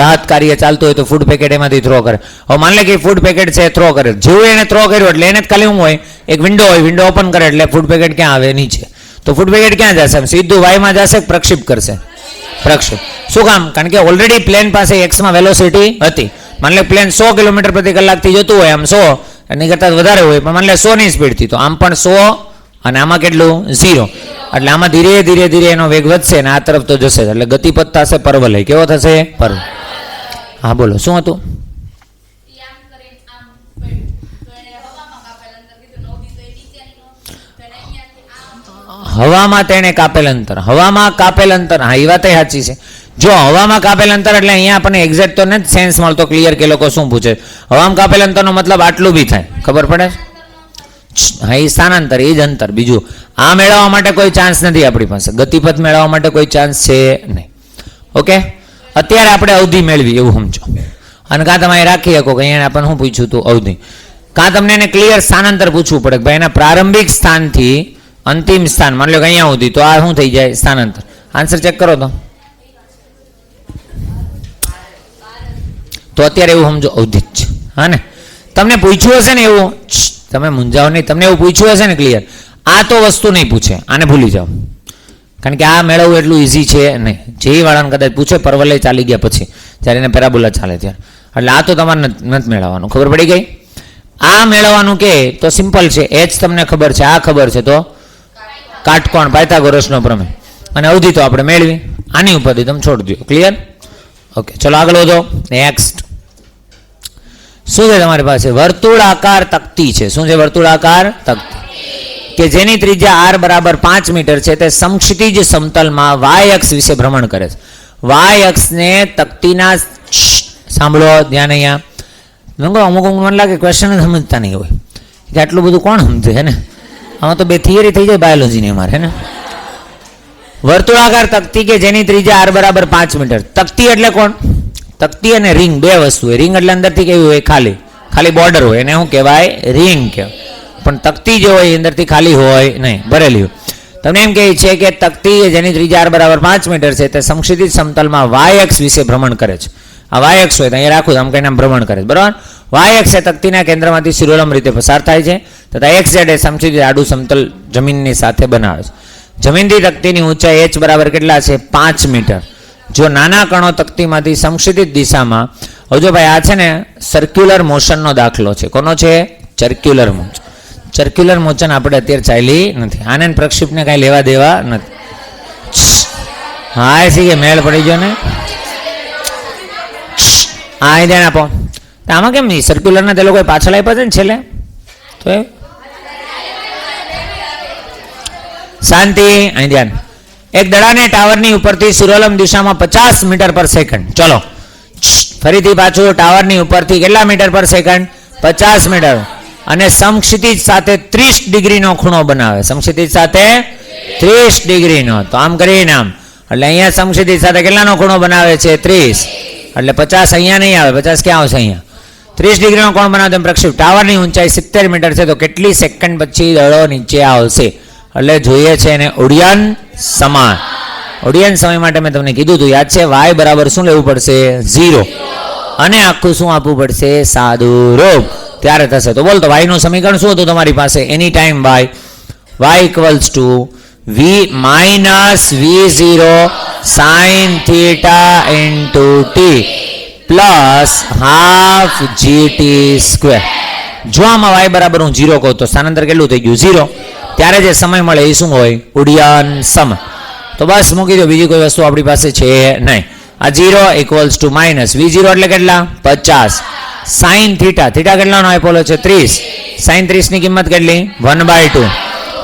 રાહત કાર્ય ચાલતું હોય તો ફૂડ પેકેટ એમાંથી થ્રો કરે. હવે માની લે કે ફૂડ પેકેટ છે થ્રો કરે, જેવું એને થ્રો કર્યું એટલે એને જ ખાલી શું હોય? એક વિન્ડો હોય, વિન્ડો ઓપન કરે એટલે ફૂડ પેકેટ ક્યાં આવે? નીચે. તો ફૂડ પેકેટ ક્યાં જશે? સીધું વાયમાં જશે કે પ્રક્ષેપ કરશે? પ્રક્ષેપ. શું કામ? કારણ કે ઓલરેડી પ્લેન પાસે એક્સમાં વેલોસિટી હતી. માની લે પ્લેન 100 કિલોમીટર પ્રતિ કલાકથી જતું હોય, આમ 100 એની કરતાં વધારે હોય, પણ માની લે 100 ની સ્પીડથી, તો આમ પણ 100 અને આમાં કેટલું? 0. એટલે આમાં ધીરે ધીરે ધીરે એનો વેગ વધશે અને આ તરફ તો જશે. એટલે ગતિપથ થશે પરવલય. કેવો થશે? પરવલય. હા બોલો શું હતું? હવામાં તેને કાપેલ અંતર. હવામાં કાપેલ અંતર. હા એ વાત સાચી છે. જો હવામાં કાપેલ અંતર એટલે અહીંયા આપણને એક્ઝેક્ટ તો નથી સેન્સ મળતો ક્લિયર કે લોકો શું પૂછે. હવામાં કાપેલ અંતરનો મતલબ આટલું બી થાય. ખબર પડે? હા, એ સ્થાનાંતર, એ જ અંતર. બીજું આ મેળવવા માટે કોઈ ચાન્સ નથી આપણી પાસે. ગતિપથ મેળવવા માટે કોઈ ચાન્સ છે નહીં. ઓકે, અત્યારે આપણે અવધિ મેળવી એવું સમજો. અને કાં તમે રાખી શકો કે અહીંયા આપણને શું પૂછ્યું હતું અવધિ, કાં તમને એને ક્લિયર સ્થાનાંતર પૂછવું પડે કે ભાઈ એના પ્રારંભિક સ્થાનથી અંતિમ સ્થાન, માની લો કે અહીંયા સુધી, તો આ શું થઈ જાય સ્થાનાંતર. આન્સર ચેક કરો તો અત્યારે એવું સમજો અવધિ જ છે. હા ને, તમને પૂછ્યું હશે ને એવું, તમે મૂંઝાવો નહીં, તમને એવું પૂછ્યું હશે ને ક્લિયર, આ તો વસ્તુ નહીં પૂછે, આને ભૂલી જાઓ. કારણ કે આ મેળવવું એટલું ઇઝી છે નહીં. જે વાળાને કદાચ પૂછે પરવલય ચાલી ગયા પછી, જ્યારે એને પેરાબોલા ચાલે ત્યારે, એટલે આ તો તમારે નથી મેળવવાનું. ખબર પડી ગઈ? આ મેળવવાનું કે તો સિમ્પલ છે, એ જ તમને ખબર છે, આ ખબર છે તો કાટકોણ પાયથાગોરસનો પ્રમેય. અને અવધિ તો આપણે મેળવી, આની ઉપરથી તમે છોડી દો. ક્લિયર? ઓકે, ચલો આગળ વધો. નેક્સ્ટ શું છે તમારી પાસે? વર્તુળાકાર તકતી છે. શું છે વર્તુળાકાર તકતી? કે જેની ત્રિજ્યા r બરાબર 5 મીટર છે, તે સમક્ષિતિજ સમતલમાં y અક્ષ વિશે ભ્રમણ કરે છે. y અક્ષને તકતીના, સાંભળો ધ્યાન અહીંયા, અમુક મને લાગે ક્વેશ્ચન સમજતા નહીં હોય કે આટલું બધું કોણ સમજે છે ને. આમાં તો બે થિયરી થઈ જાય બાયોલોજીની અમારે, હે ને. વર્તુળાકાર તકતી કે જેની ત્રિજ્યા r બરાબર 5 મીટર. તકતી એટલે કોણ? તકતી અને રિંગ બે વસ્તુ હોય. રિંગ એટલે અંદરથી કેવી હોય? ખાલી, ખાલી બોર્ડર હોય, એને શું કહેવાય? રિંગ કહેવાય. પણ તકતી જે હોય અંદરથી ખાલી હોય નહીં, ભરેલી હોય. તમને એમ કહે છે કે તકતી જેની ત્રિજ્યા r બરાબર 5 મીટર છે, તે સમક્ષિતિજ સમતલમાં y અક્ષ વિશે ભ્રમણ કરે છે. આ y અક્ષ હોય તો અહીંયા રાખું, આમ કહીને ભ્રમણ કરે છે, બરાબર. y અક્ષ એ તકતીના કેન્દ્રમાંથી શિરોલંબ રીતે પસાર થાય છે, તથા xz એ સમક્ષિતિજ આડું સમતલ જમીનની સાથે બનાવે છે. જમીનથી તકતીની ઊંચાઈ h બરાબર કેટલા છે? 5 મીટર. જો નાના કણો તકતીમાંથી સમક્ષિતિજ દિશામાં, હવે જો ભાઈ આ છે ને સર્ક્યુલર મોશનનો દાખલો છે. કોનો છે? Circular motion. સર્ક્યુલર મોશન આપણે અત્યારે ચાલી નથી. આને પ્રક્ષેપને કાંઈ લેવા દેવા નથી. હા, એ કે મેળ પડી ગયો ને. હા, એ ધ્યાન આપો. આમાં કેમ નહીં સર્ક્યુલરના તે લોકો પાછળ આપ્યા છે ને છેલ્લે, તો એ શાંતિ. અહીં ધ્યાન. એક દડાને ટાવરની ઉપરથી શિરોલંબ દિશામાં 50 મીટર પર સેકન્ડ. ચલો ફરીથી પાછું, ટાવરની ઉપરથી કેટલા મીટર પર સેકન્ડ? 50 મીટર. અને સમક્ષિતિજ સાથે 30 ડિગ્રીનો ખૂણો બનાવે. સમક્ષિતિજ સાથે 30 ડિગ્રીનો. તો આમ કરીને આમ, એટલે અહીંયા સમક્ષિતિજ સાથે કેટલાનો ખૂણો બનાવે છે? 30. એટલે 50 અહીંયા નહીં આવે, 50 ક્યાં આવશે? અહીંયા 30 ડિગ્રીનો કોણ બનાવે? પ્રક્ષેપ. ટાવરની ઊંચાઈ 70 મીટર છે, તો કેટલી સેકન્ડ પછી દડો નીચે આવશે? એટલે જોઈએ છે એને ઉડ્ડયન સમય. ઉડ્ડયન સમય માટે મેં તમને કીધું હતું, યાદ છે? y બરાબર શું લેવું પડશે? 0. અને આખું શું આપવું પડશે? સાદુરૂપ. ત્યારે થશે. તો બોલ, તો y નું સમીકરણ શું હતું તમારી પાસે? Any time y equals to v minus v0 sine theta into t plus half gt square. જો આમાં y બરાબર હું 0 કહું તો સ્થાનાંતર કેટલું થઈ ગયું? 0. ત્યારે જે સમય મળે એ શું હોય? ઉડ્ડયન સમય. તો બસ મૂકી દો, બીજી કોઈ વસ્તુ આપણી પાસે છે નહીં. આ 0 ઇક્વલ્સ ટુ માઇનસ v0 એટલે કેટલા? 50 સાઇન થીટા. થીટા કેટલાનો આપેલો છે? 30. સાઇન 30 ની કિંમત કેટલી? 1/2.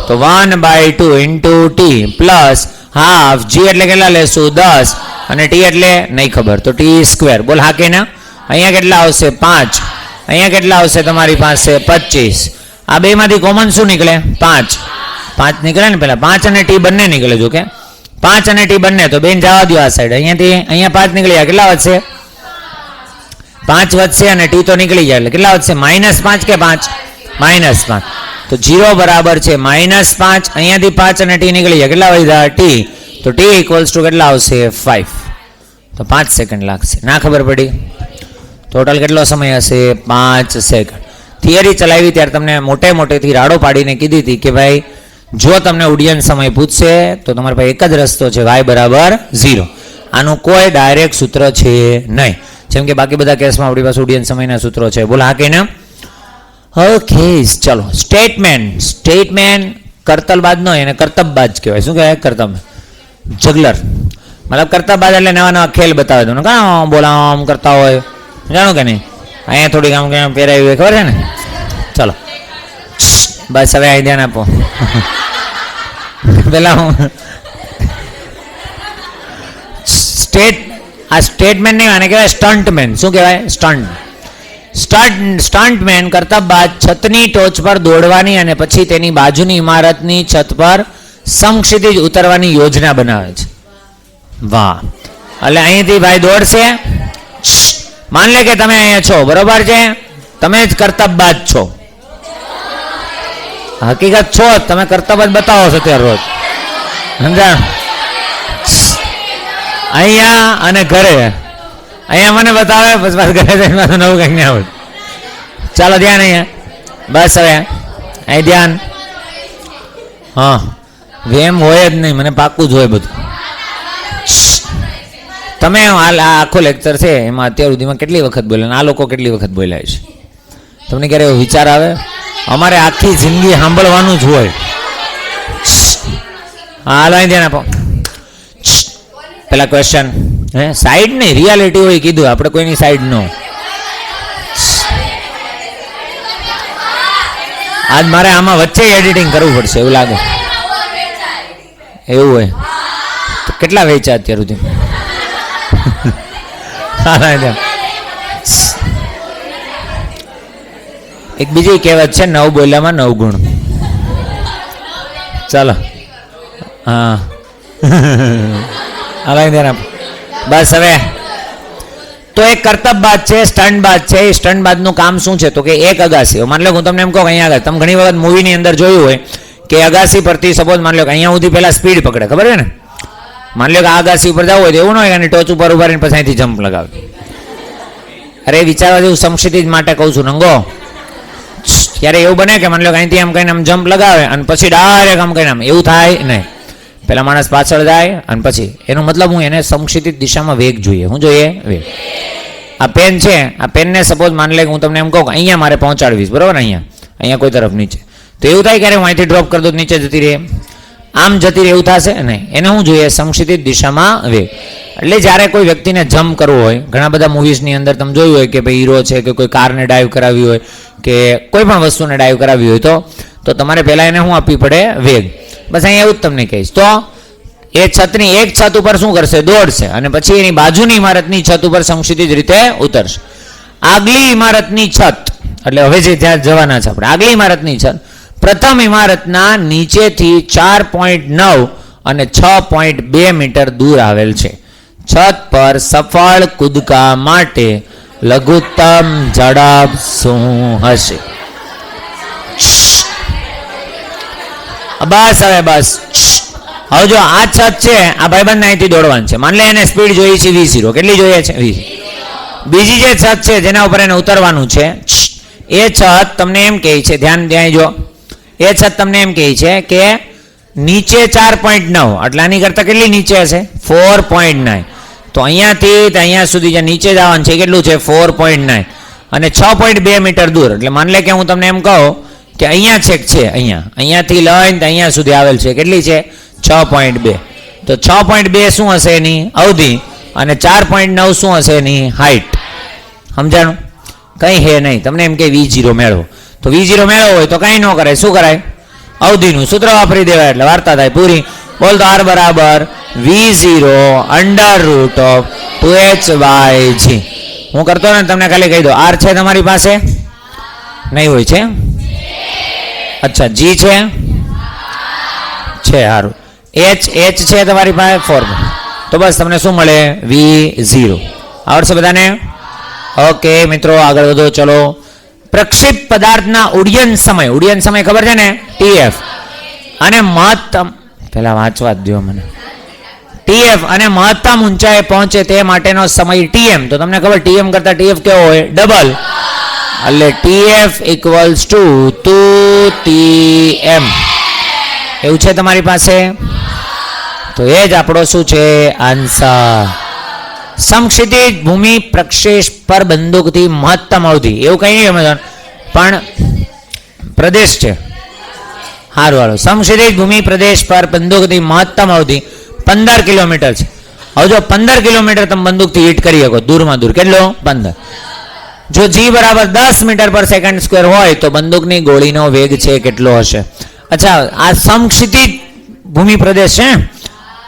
તો 1/2 into t plus half g એટલે કેટલા લેશું? 10. અને t એટલે નહીં ખબર, તો t સ્ક્વેર. બોલ હા કે ના? અહીંયા કેટલા આવશે? 5. અહીંયા કેટલા આવશે તમારી પાસે? 25. આ બે માંથી કોમન શું નીકળે? 5. 5 નીકળે ને પેલા. 5 અને t બંને નીકળે. જો કે 5 અને t બંને, તો બેન જવા દો આ સાઈડ. અહીંયાથી અહીંયા 5 નીકળ્યા, કેટલા વધશે? 5 વધશે. અને t તો નીકળી જાય, એટલે કેટલા વધશે? -5 કે 5? -5. તો 0 બરાબર છે -5. અહીંયાથી 5 અને t નીકળી જાય, કેટલા વધ્યા? t. તો t ઇક્વલ્સ ટુ કેટલા આવશે? 5. તો 5 સેકન્ડ લાગશે. ના ખબર પડી? ટોટલ કેટલો સમય હશે? 5 સેકન્ડ. થિયરી ચલાવી ત્યારે તમને મોટેથી રાડો પાડીને કીધી હતી કે ભાઈ જો તમને ઉડ્ડયન સમય પૂછશે તો તમારી પાસે એક જ રસ્તો છે, y બરાબર 0. આનું કોઈ ડાયરેક્ટ સૂત્ર છે નહીં, જેમ કે બાકી બધા કેસમાં આપણી પાસે ઉડ્ડયન સમયના સૂત્રો છે. બોલ હા કે ના? ઓકે, ચલો. સ્ટેટમેન્ટ કર્તલબાજ નો, એને કર્તબબાજ કહેવાય. શું કહેવાય? કર્તબ જગલર. મતલબ કર્તબબાજ એટલે નવા ખેલ બતાવે. તો કાં બોલા આમ કરતા હોય, જાણો કે નહીં? અહીંયા થોડીક આમ કેમ પહેરાવી હોય, ખબર છે ને? ચલો બસ હવે અહીં ધ્યાન આપો. પેલા હું સ્ટેટમેન્ટ નહીં, આને કહેવાય સ્ટન્ટમેન. શું કહેવાય? સ્ટન્ટ. સ્ટન્ટમેન કરતબબાજ છતની ટોચ પર દોડવાની અને પછી તેની બાજુની ઇમારતની છત પર સમક્ષિતિજ ઉતરવાની યોજના બનાવે છે. વાહ. એટલે અહીંથી ભાઈ દોડશે. માન લે કે તમે અહીંયા છો, બરોબર છે, તમે જ કરતબબાજ છો. હકીકત છો જ, તમે કરતબ જ બતાવો છો ત્યારે રોજ, સમજા? અહીંયા અને ઘરે, અહીંયા મને બતાવે પછી ઘરે જઈને નવું કંઈક ને આવું. ચાલો ધ્યાન અહીંયા, બસ હવે અહીં ધ્યાન. હા, વેમ હોય જ નહીં, મને પાક્કું જ હોય બધું. તમે હાલ આ આખો લેક્ચર છે એમાં અત્યાર સુધીમાં કેટલી વખત બોલ્યા, આ લોકો કેટલી વખત બોલ્યા છે? તમને ક્યારે એવો વિચાર આવે? અમારે આખી જિંદગી સાંભળવાનું જ હોય. હા, હાલો અહીં ધ્યાન આપો. પેલા ક્વેશ્ચન હે સાઈડ નહીં, રિયાલિટી હોય કીધું, આપણે કોઈની સાઈડ ન. આજ મારે આમાં વચ્ચે એડિટિંગ કરવું પડશે એવું લાગે. એવું હોય તો કેટલા વેચ્યા અત્યાર સુધી? એક બીજી કહેવત છે, 9 બોલ્યામાં 9 ગુણ. ચાલો હા બસ હવે તો એક કરતબબાજ છે, સ્ટન્ટબાજ છે. એ સ્ટન્ટબાજનું કામ શું છે તો કે એક અગાસી, માની લો હું તમને એમ કહું અહીંયા આગળ, તમે ઘણી વખત મૂવીની અંદર જોયું હોય કે અગાસી પરથી સપોઝ માની લો કે અહીંયા સુધી પહેલા સ્પીડ પકડે, ખબર છે ને? માની લો કે આ અગાસી ઉપર જવું હોય તો એવું ન હોય કે ટોચ ઉપર ઉભા રહીને પછી અહીંથી જમ્પ લગાવે. અરે વિચારવા જેવું સમક્ષિતિજ માટે કહું છું નંગો. ત્યારે એવું બને કે માની લો કે અહીંથી આમ કહીને આમ જમ્પ લગાવે અને પછી ડાયરેક્ટ આમ કહીને આમ, એવું થાય નહીં. પેલા માણસ પાછળ જાય અને પછી એનો મતલબ હું એને સમક્ષિતિજ દિશામાં વેગ જોઈએ. શું જોઈએ? વેગ. આ પેન છે, આ પેનને સપોઝ માની લે હું તમને એમ કહું કે અહીંયા મારે પહોંચાડવીશ, બરોબર? અહીંયા કોઈ તરફ નીચે, તો એવું થાય ક્યારે હું અહીંથી ડ્રોપ કરી દઉં નીચે જતી રહે, આમ જતી રહે, એવું થશે નહીં. એને શું જોઈએ? સમક્ષિતિજ દિશામાં વેગ. એટલે જ્યારે કોઈ વ્યક્તિને જમ્પ કરવો હોય, ઘણા બધા મૂવીઝની અંદર તમે જોયું હોય કે ભાઈ હીરો છે કે કોઈ કારને ડાઈવ કરાવી હોય કે કોઈ પણ વસ્તુને ડાઈવ કરાવી હોય તો તમારે પહેલાં એને શું આપવી પડે? વેગ. બસ અહીંયા એવું જ તમને કહીશ. તો એ છતની એક છત ઉપર શું કરશે? દોડશે અને પછી એની બાજુની ઇમારતની છત ઉપર સમક્ષિતિજ રીતે ઉતરશે. આગલી ઇમારતની છત, એટલે હવે જે ત્યાં જવાના છે આપણે, આગલી ઇમારતની છત પ્રથમ ઇમારતના નીચેથી 4.9 અને 6.2 મીટર દૂર આવેલ છે. છત પર સફળ કૂદકા માટે લઘુત્તમ ઝડપ શું હશે? બસ હવે બસ. હવે જો આ છત છે, આ ભાઈબંધ અહીંથી દોડવાનું છે, માની લે એને સ્પીડ જોઈએ છે V0. કેટલી જોઈએ છે? 20. બીજી જે છત છે જેના ઉપર એને ઉતરવાનું છે, એ છત તમને એમ કહે છે, ધ્યાન ત્યાં જો, એ છત તમને એમ કહે છે કે નીચે 4.9, એટલે આની કરતાં કેટલી નીચે હશે? 4.9. તો અહીંયાથી અહીંયા સુધી જે નીચે જવાનું છે કેટલું છે? 4.9 અને 6.2 મીટર દૂર. એટલે માની લે કે હું તમને એમ કહું કે અહીંયા છેક છે, અહીંયાથી લઈને અહીંયા સુધી આવેલ છે, કેટલી છે? 6.2. તો 6.2 શું હશે એની અવધિ અને 4.9 શું હશે એની હાઈટ? સમજાણું? કંઈ હે નહીં. તમને એમ કે V0 મેળવો, તો V0 મેળવો હોય તો કંઈ ન કરાય. શું કરાય? અવધિનું સૂત્ર વાપરી દેવાય એટલે વાર્તા થાય પૂરી. બોલ તો R બરાબર V0 √ 2h/g. હું કરતો ને તમને ખાલી કહી દો, R છે તમારી પાસે? નહીં હોય છે? અચ્છા, G છે? સારું. H છે તમારી પાસે? 4. તો બસ તમને શું મળે? V0. આવડશે બધાને? ઓકે મિત્રો, આગળ વધો. ચલો, પ્રક્ષેપ પદાર્થના ઉડ્ડયન સમય ખબર છે ને? TF. અને મહત્તમ, પહેલા વાંચવા જ દો મને. TF અને મહત્તમ ઊંચાઈએ પહોંચે તે માટેનો સમય TM. તો તમને ખબર TM કરતા TF કેવો હોય? ડબલ. એટલે TF = 2TM. એવું છે તમારી પાસે? તો એ જ આપણો શું છે? આન્સર. સમક્ષિતિજ ભૂમિ પ્રક્ષેપ પર બંદૂકથી મહત્તમ અવધિ, એવું કંઈ નહીં પણ પ્રદેશ છે. સારું હાલો. સમક્ષિતિજ ભૂમિ પ્રદેશ પર બંદૂકથી મહત્તમ અવધિ 15 કિલોમીટર છે. હવે જો 15 કિલોમીટર તમે બંદૂકથી હિટ કરી શકો દૂરમાં દૂર, કેટલો? 15. જો G બરાબર 10 મીટર પર સેકન્ડ સ્ક્વેર હોય તો બંદૂકની ગોળીનો વેગ છે કેટલો હશે? અચ્છા, આ સમક્ષિતિજ ભૂમિ પ્રદેશ છે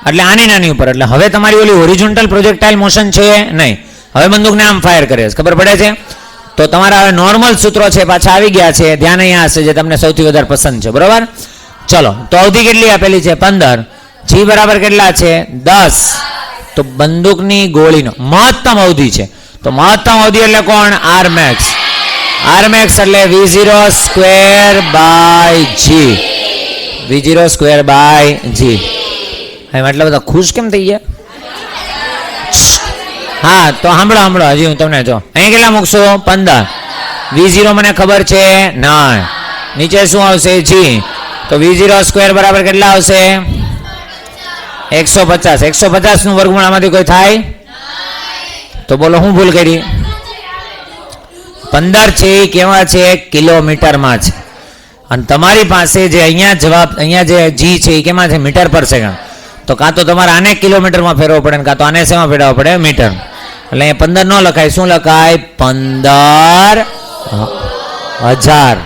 એટલે આની નાની ઉપર. એટલે હવે તમારી ઓલી હોરિઝોન્ટલ પ્રોજેક્ટાઇલ મોશન છે નહીં. હવે બંદૂકને આમ ફાયર કરે છે, ખબર પડે છે? તો તમારા હવે નોર્મલ સૂત્રો છે પાછા આવી ગયા છે, ધ્યાન અહીંયા હશે જે તમને સૌથી વધારે પસંદ છે, બરોબર. ચલો, તો અવધિ કેટલી આપેલી છે? 15. જી બરાબર કેટલા છે? 10. તો બંદૂકની ગોળીનો મહત્તમ અવધિ છે, તો મહત્તમ અવધિ એટલે કોણ? R max. આર મેક્સ એટલે V0 square by g. V0 square by g. હવે એટલા બધા ખુશ કેમ થઈ ગયા? હા, તો સાંભળો હજી હું તમને જો અહીં કેટલા મૂકશો? 15. V0 મને ખબર છે ના, નીચે શું આવશે? જી. તો V0 સ્ક્વેર બરાબર કેટલા આવશે? 150. 150 નું વર્ગમૂળ આમાંથી કોઈ થાય? તો બોલો હું ભૂલ કરી? 15 છે એ કેવા છે? કિલોમીટરમાં છે. અને તમારી પાસે જે અહીંયા જવાબ, અહીંયા જે જી છે એ કેમાં છે? મીટર પર સેકન્ડ. તો કાં તો તમારે આને કિલોમીટરમાં ફેરવવો પડે ને કાં તો આને શેમાં ફેરવવો પડે? મીટર. એટલે અહીંયા 15 ન લખાય, શું લખાય? 15,000.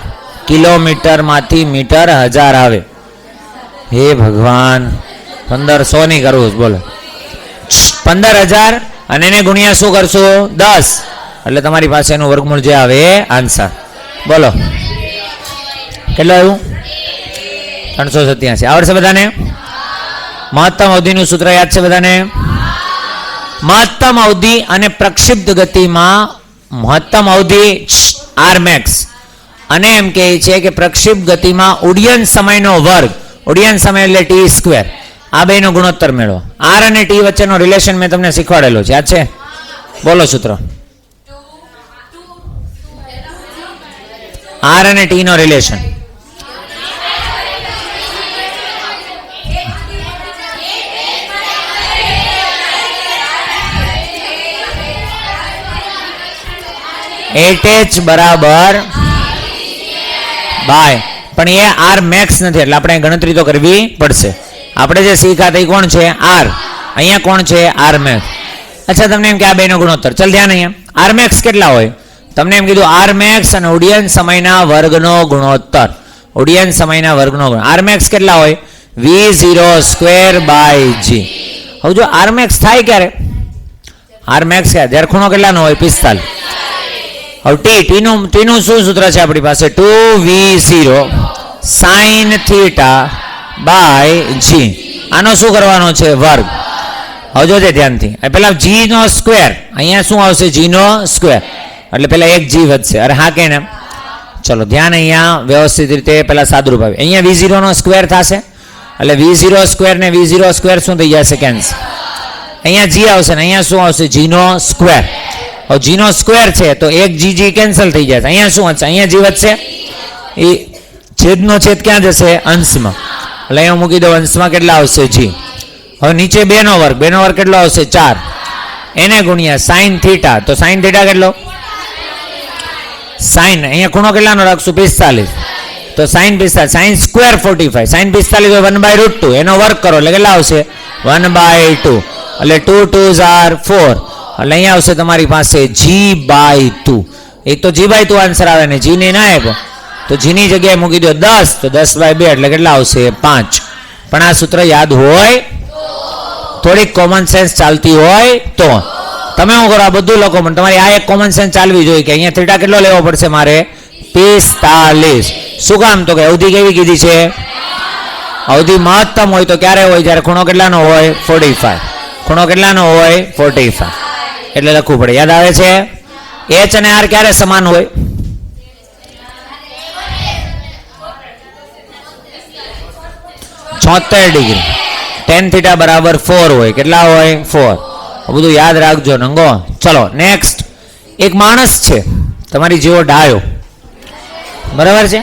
કિલોમીટરમાંથી મીટર 1000 આવે. હે ભગવાન, 1500 નહીં કરવું, બોલો 15,000 અને એને ગુણ્યા શું કરશો? 10. એટલે તમારી પાસે એનું વર્ગમૂળ જે આવે એ આન્સર. બોલો કેટલું આવ્યું? 387. આવડશે બધાને? મહત્તમ અવધિનું સૂત્ર યાદ છે બધાને? મહત્તમ અવધિ અને પ્રક્ષિપ્ત ગતિમાં મહત્તમ અવધિ આર મેક્સ અને એમ કહે છે કે પ્રક્ષિપ્ત ગતિમાં ઉડ્ડયન સમયનો વર્ગ, ઉડ્ડયન સમય એટલે ટી સ્ક્વેર, આ બેનો ગુણોત્તર મેળવો. આર અને ટી વચ્ચેનો રિલેશન મેં તમને શીખવાડેલો છે, યાદ છે? બોલો સૂત્ર. આર અને ટી નો રિલેશન h બરાબર બાય, પણ એ આર મેક્સ નથી એટલે આપણે ગણતરી તો કરવી પડશે. આપણે જે શીખ્યા એ કોણ છે? આર. અહીંયા કોણ છે? R max. અચ્છા, તમને એમ કે આ બેનો ગુણોત્તર, ચાલ ધ્યાન અહીંયા આર મેક્સ કેટલા હોય? તમને એમ કીધું આર મેક્સ અને ઉડ્ડયન સમયના વર્ગનો ગુણોત્તર. ઉડ્ડયન સમયના વર્ગનો આર મેક્સ કેટલા હોય? V0 square by g. હવે જો આર મેક્સ થાય ક્યારે? આર મેક્સ ક્યારે? જ્યારે ખૂણો કેટલાનો હોય? 45. હવે ટીનું શું સૂત્ર છે આપણી પાસે? 2V0 સાઇન થીટા બાય જી. આનો શું કરવાનો છે? વર્ગ. હવે જોજે ધ્યાનથી, પેલા જી નો સ્ક્વેર, અહીંયા શું આવશે? જી નો સ્ક્વેર, એટલે પેલા એક જી વધશે. અરે હા કે ને? ચલો ધ્યાન, અહીંયા વ્યવસ્થિત રીતે પેલા સાદુરૂપ આવે. અહીંયા V0 નો સ્ક્વેર થશે એટલે V0 સ્ક્વેર ને V0 સ્ક્વેર શું થઈ જશે? કેન્સલ. અહીંયા જી આવશે ને અહીંયા શું આવશે? જી નો સ્ક્વેર. હવે જી નો સ્ક્વેર છે તો એક જી કેન્સલ થઈ જશે. અહીંયા શું વધશે? અહીંયા જી વધશે, એ છેદનો છેદ ક્યાં જશે? અંશમાં. એટલે અહીંયા મૂકી દો, અંશમાં કેટલા આવશે? જી. હવે નીચે 2 નો વર્ગ, 2 નો વર્ગ કેટલો આવશે? 4. એને ગુણ્યા સાઇન થીટા, તો સાઇન થીટા કેટલો? સાઇન અહીંયા ખૂણો કેટલાનો રાખશું? 45. તો સાઇન 45, સાઇન સ્ક્વેર 45, સાઇન 45 હોય 1/√2, એનો વર્ગ કરો એટલે કેટલા આવશે? 1/2. એટલે 2 2s are 4. એટલે અહીંયા આવશે તમારી પાસે G/2. એક તો G/2 આન્સર આવે ને જી ને ના આપ્યો તો જી ની જગ્યાએ મૂકી દો 10, તો 10/2 એટલે કેટલા આવશે? 5. પણ આ સૂત્ર યાદ હોય, થોડીક કોમન સેન્સ ચાલતી હોય તો તમે શું કરો? આ બધું લખો, પણ તમારી આ એક કોમન સેન્સ ચાલવી જોઈએ કે અહીંયા થીટા કેટલો લેવો પડશે મારે? 45. શું કામ? તો કે અવધિ કેવી કીધી છે? અવધિ મહત્તમ હોય તો ક્યારે હોય? જ્યારે ખૂણો કેટલાનો હોય? 45. ખૂણો કેટલાનો હોય? 45. એટલે લખવું પડે. યાદ આવે છે? એચ અને આર ક્યારે સમાન હોય? ડિગ્રી. tan થીટા બરાબર 4 હોય. કેટલા હોય? 4. બધું યાદ રાખજો નંગો. ચલો નેક્સ્ટ. એક માણસ છે તમારી જેવો ડાયો, બરાબર છે?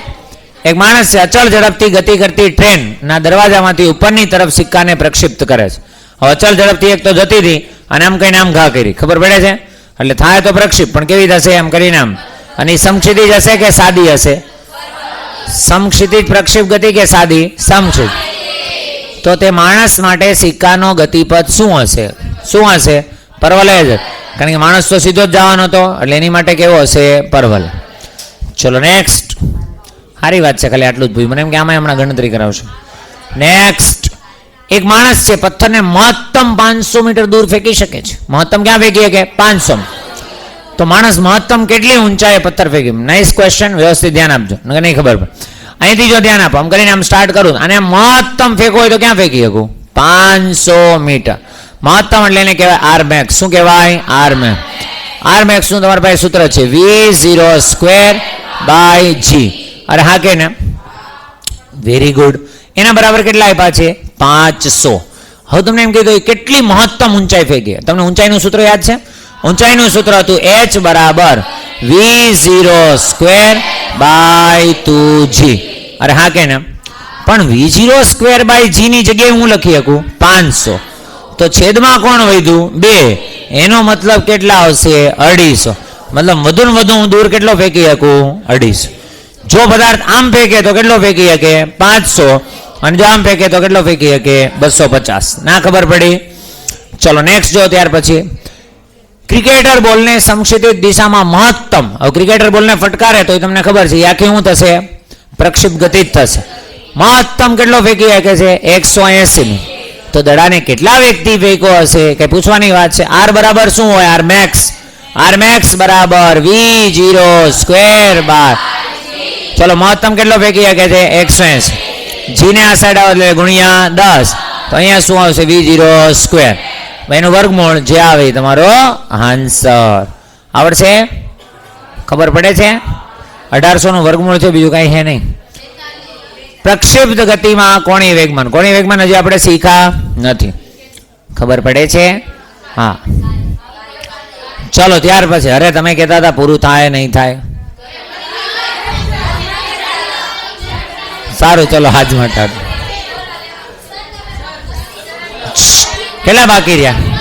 એક માણસ છે, અચળ ઝડપથી ગતિ કરતી ટ્રેન ના દરવાજામાંથી ઉપરની તરફ સિક્કાને પ્રક્ષિપ્ત કરે છે. હવે અચળ ઝડપથી એક તો જતી હતી અને આમ કહીને આમ ઘા કરી, ખબર પડે છે? એટલે થાય તો પ્રક્ષિપ્ત, પણ કેવી થશે? એમ કરીને આમ. અને સમક્ષિતિજ હશે કે સાદી હશે? સમક્ષિતિજ પ્રક્ષિપ્ત ગતિ કે સાદી? સમક્ષિત. તો તે માણસ માટે સિક્કાનો ગતિપથ શું હશે? શું હશે? પરવલય જ, કારણ કે માણસ તો સીધો જ જવાનો હતો એટલે એની માટે કેવો હશે? પરવલ. ચલો નેક્સ્ટ. સારી વાત છે, ખાલી આટલું જ પૂછ્યું મને એમ કે આમાં હમણાં ગણતરી કરાવશું. નેક્સ્ટ. એક માણસ છે, પથ્થરને મહત્તમ 500 મીટર દૂર ફેંકી શકે છે. મહત્તમ ક્યાં ફેંકી શકે? 500. તો માણસ મહત્તમ કેટલી ઊંચાઈએ પથ્થર ફેંક્યું? નાઇસ ક્વેશ્ચન, વ્યવસ્થિત ધ્યાન આપજો, નકર નહીં ખબર પડે. અહીંથી જો ધ્યાન આપો, આમ કરીને આમ સ્ટાર્ટ કરું અને મહત્તમ ફેંકવું હોય તો ક્યાં ફેંકી શકું? 500 મીટર. મહત્તમ એટલે એને કહેવાય આર મેક્સ. શું કહેવાય? R max. આર મેક્સ નું તમારા પાસે સૂત્ર છે V0² g. અરે હા કે ને? Very good. એના બરાબર કેટલા આપ્યા છે? 500. હવે તમને એમ કીધું કેટલી મહત્તમ ઊંચાઈ ફેંકી. તમને ઊંચાઈનું સૂત્ર યાદ છે? ઊંચાઈનું સૂત્ર હતું h બરાબર V0² 2g. અરે હા કે ને? પણ V0² g ની જગ્યાએ હું લખી શકું 500. તો છેદમાં કોણ વધ્યું? 2. એનો મતલબ કેટલા આવશે? 250. મતલબ વધુ ને વધુ હું દૂર કેટલો ફેંકી શકું? 250. જો પદાર્થ આમ ફેંકે તો કેટલો ફેંકી શકે? 500. અને જો આમ ફેંકે તો કેટલો ફેંકી શકે? 250. ના ખબર પડી? ચલો નેક્સ્ટ જો. ત્યાર પછી ક્રિકેટર બોલને સમક્ષિતિજ દિશામાં મહત્તમ. હવે ક્રિકેટર બોલને ફટકારે તો તમને ખબર છે આખી શું થશે? પ્રક્ષિપ્ત ગતિ જ થશે. મહત્તમ કેટલો ફેંકી શકે છે? 180. તો દડાને કેટલા વ્યક્તિ ફેંક્યો હશે? કઈ પૂછવાની વાત છે? આર બરાબર શું હોય? R max. આર મેક્સ બરાબર V0². ચલો મહત્તમ કેટલો ફેંકી શકે છે? 180. જી ને આ સાઈડ આવે એટલે ગુણ્યા 10. તો અહીંયા શું આવશે? V0². એનું વર્ગમૂળ જે આવે તમારો આન્સર. આવડશે? ખબર પડે છે? 1800 નું વર્ગમૂળ છે, બીજું કઈ છે નહીં. પ્રક્ષિપ્ત ગતિમાં કોણીય વેગમાન. કોણીય વેગમાન હજી આપણે શીખા નથી. ખબર પડે છે? હા. ચલો ત્યાર પછી અરે તમે કહેતા હતા પૂરું થાય નહીં થાય. સારું ચલો હાથ મટાડો. કેટલા બાકી રહ્યા?